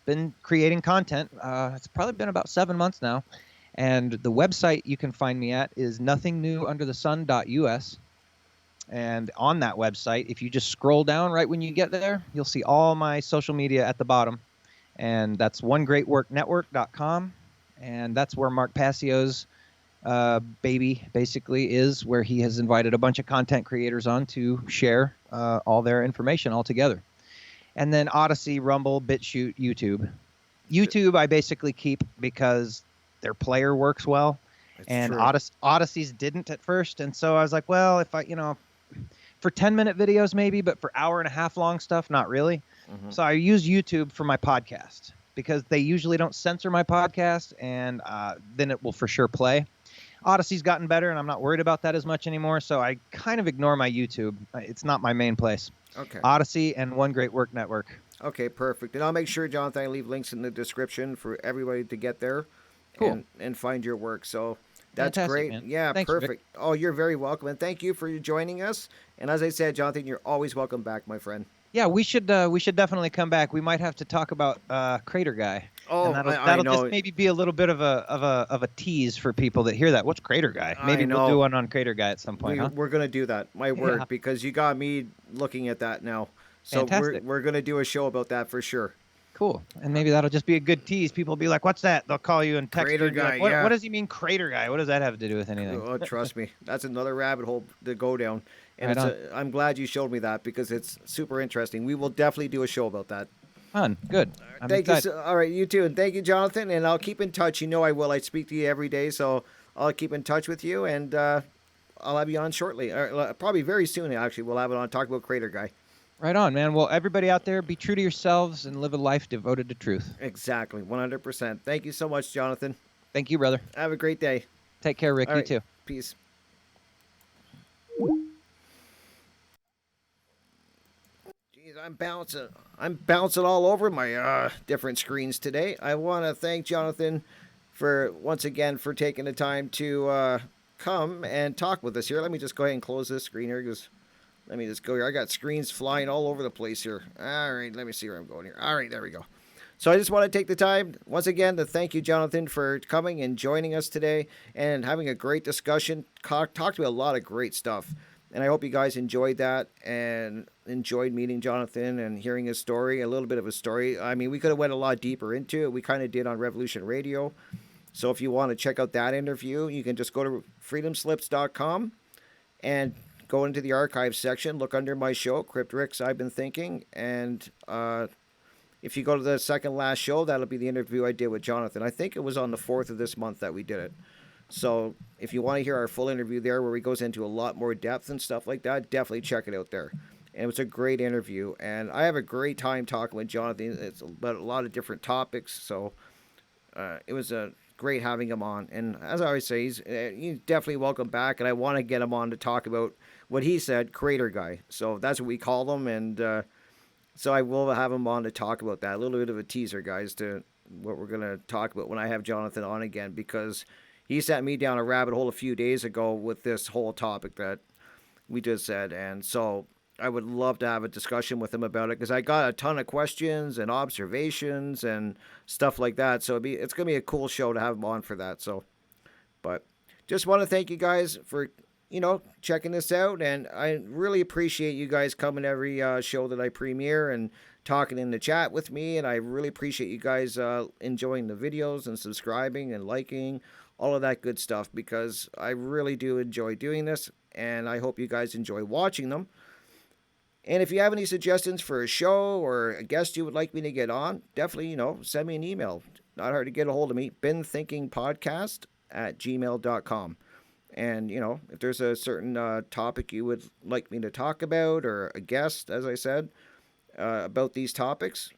been creating content. It's probably been about 7 months now. And the website you can find me at is NothingNewUnderTheSun.us. And on that website, if you just scroll down right when you get there, you'll see all my social media at the bottom. And that's OneGreatWorkNetwork.com. And that's where Mark Passio's baby basically is, where he has invited a bunch of content creators on to share all their information all together. And then Odyssey, Rumble, BitChute, YouTube. YouTube I basically keep because their player works well. And Odyssey's didn't at first. And so I was like, well, if I, for 10-minute videos maybe, but for hour-and-a-half long stuff, not really. So I use YouTube for my podcast because they usually don't censor my podcast, and then it will for sure play. Odyssey's gotten better, and I'm not worried about that as much anymore, so I kind of ignore my YouTube. It's not my main place. Okay. Odyssey and One Great Work Network. Okay, perfect. And I'll make sure, Jonathan, I leave links in the description for everybody to get there and find your work. So that's fantastic, great. Man. Yeah, Thanks, perfect. Rick. Oh, you're very welcome. And thank you for joining us. And as I said, Jonathan, you're always welcome back, my friend. Yeah, we should definitely come back. We might have to talk about Crater Guy. Oh, and that'll just maybe be a little bit of a tease for people that hear that. What's Crater Guy? Maybe we'll do one on Crater Guy at some point. We're gonna do that. My word, because you got me looking at that now. So we're gonna do a show about that for sure. Cool. And maybe that'll just be a good tease. People will be like, "What's that?" They'll call you and text Crater you. Guy. Like, what does he mean, Crater Guy? What does that have to do with anything? Oh, trust me, that's another rabbit hole to go down. And right I'm glad you showed me that because it's super interesting. We will definitely do a show about that. Fun. Good. Thank you. All right, you too. And thank you, Jonathan. And I'll keep in touch. You know I will. I speak to you every day, so I'll keep in touch with you. And I'll have you on shortly. Probably very soon, actually. We'll have it on. Talk about Crater Guy. Right on, man. Well, everybody out there, be true to yourselves and live a life devoted to truth. Exactly. 100%. Thank you so much, Jonathan. Thank you, brother. Have a great day. Take care, Rick. All right. You too. Peace. Jeez, I'm bouncing all over my different screens today. I want to thank Jonathan for once again for taking the time to come and talk with us here. Let me just go ahead and close this screen here because let me just go here. I got screens flying all over the place here. All right, let me see where I'm going here. All right, there we go. So I just want to take the time once again to thank you, Jonathan, for coming and joining us today and having a great discussion. Talked about a lot of great stuff. And I hope you guys enjoyed that and enjoyed meeting Jonathan and hearing his story, a little bit of his story. I mean, we could have went a lot deeper into it. We kind of did on Revolution Radio. So if you want to check out that interview, you can just go to freedomslips.com and go into the archives section, look under my show, Crypt Ricks I've Been Thinking, and if you go to the second last show, that'll be the interview I did with Jonathan. I think it was on the 4th of this month that we did it. So if you want to hear our full interview there where he goes into a lot more depth and stuff like that, definitely check it out there. And it was a great interview. And I have a great time talking with Jonathan. It's about a lot of different topics. So it was great having him on. And as I always say, he's definitely welcome back. And I want to get him on to talk about what he said, Crater Guy. So that's what we call him. And so I will have him on to talk about that. A little bit of a teaser, guys, to what we're going to talk about when I have Jonathan on again, because he sent me down a rabbit hole a few days ago with this whole topic that we just said. And so I would love to have a discussion with him about it because I got a ton of questions and observations and stuff like that. So it's going to be a cool show to have him on for that. So, but just want to thank you guys for, checking this out. And I really appreciate you guys coming every show that I premiere and talking in the chat with me. And I really appreciate you guys enjoying the videos and subscribing and liking all of that good stuff, because I really do enjoy doing this, and I hope you guys enjoy watching them. And if you have any suggestions for a show or a guest you would like me to get on, definitely, send me an email. Not hard to get a hold of me, beenthinkingpodcast@gmail.com. And, if there's a certain topic you would like me to talk about, or a guest, as I said, about these topics,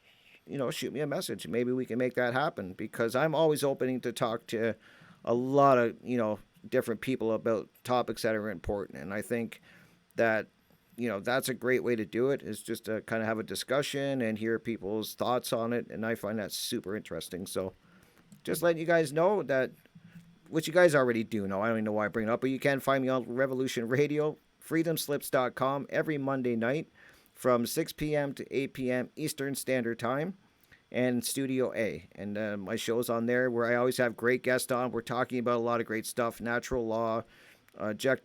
shoot me a message. Maybe we can make that happen, because I'm always opening to talk to a lot of, different people about topics that are important. And I think that, that's a great way to do it, is just to kind of have a discussion and hear people's thoughts on it. And I find that super interesting. So just letting you guys know that, which you guys already do know. I don't even know why I bring it up, but you can find me on Revolution Radio, freedomslips.com, every Monday night from 6 p.m. to 8 p.m. Eastern Standard Time, and Studio A. And my show's on there where I always have great guests on. We're talking about a lot of great stuff: natural law,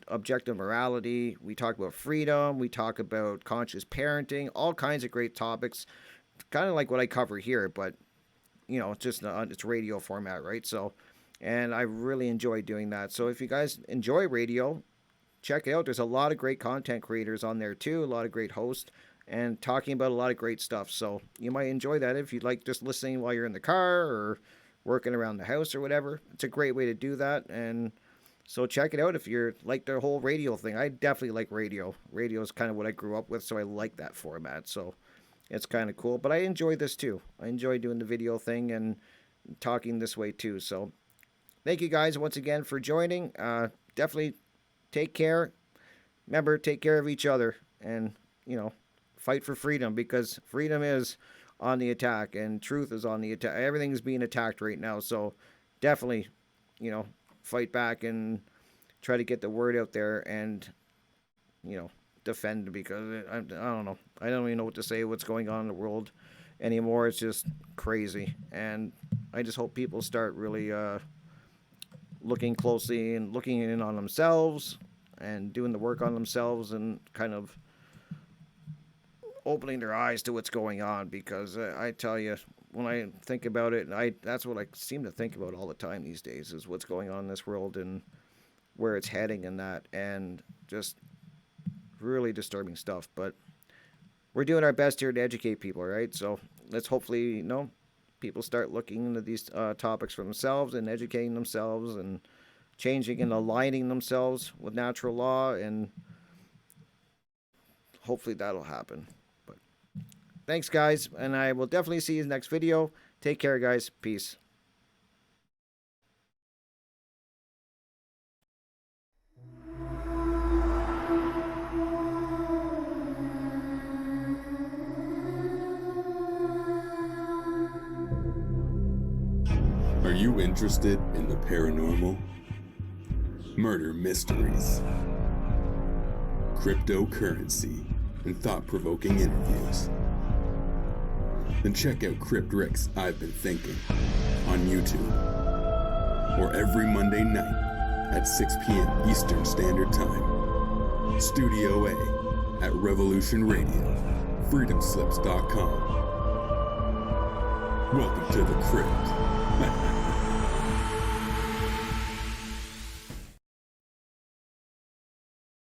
objective morality. We talk about freedom. We talk about conscious parenting, all kinds of great topics, kind of like what I cover here, but, it's just it's radio format, right? So, and I really enjoy doing that. So if you guys enjoy radio, check it out. There's a lot of great content creators on there too, a lot of great hosts, and talking about a lot of great stuff. So you might enjoy that if you'd like just listening while you're in the car or working around the house or whatever. It's a great way to do that. And so check it out if you're like the whole radio thing. I definitely like radio. Radio is kind of what I grew up with, so I like that format. So it's kind of cool. But I enjoy this too. I enjoy doing the video thing and talking this way too. So thank you guys once again for joining. Definitely take care. Remember, take care of each other, and, fight for freedom, because freedom is on the attack and truth is on the attack. Everything is being attacked right now. So definitely, fight back and try to get the word out there and, defend, because I don't know. I don't even know what to say, what's going on in the world anymore. It's just crazy. And I just hope people start really looking closely and looking in on themselves and doing the work on themselves and kind of opening their eyes to what's going on, because I tell you, when I think about it, and that's what I seem to think about all the time these days, is what's going on in this world and where it's heading and that, and just really disturbing stuff. But we're doing our best here to educate people, right? So let's hopefully, people start looking into these topics for themselves and educating themselves and changing and aligning themselves with natural law, and hopefully that'll happen. But thanks, guys, and I will definitely see you in the next video. Take care, guys. Peace. you interested in the paranormal, murder mysteries, cryptocurrency, and thought-provoking interviews? Then check out Crypt Rick's I've Been Thinking on YouTube, or every Monday night at 6 p.m. Eastern Standard Time. Studio A at Revolution Radio, freedomslips.com. Welcome to the Crypt.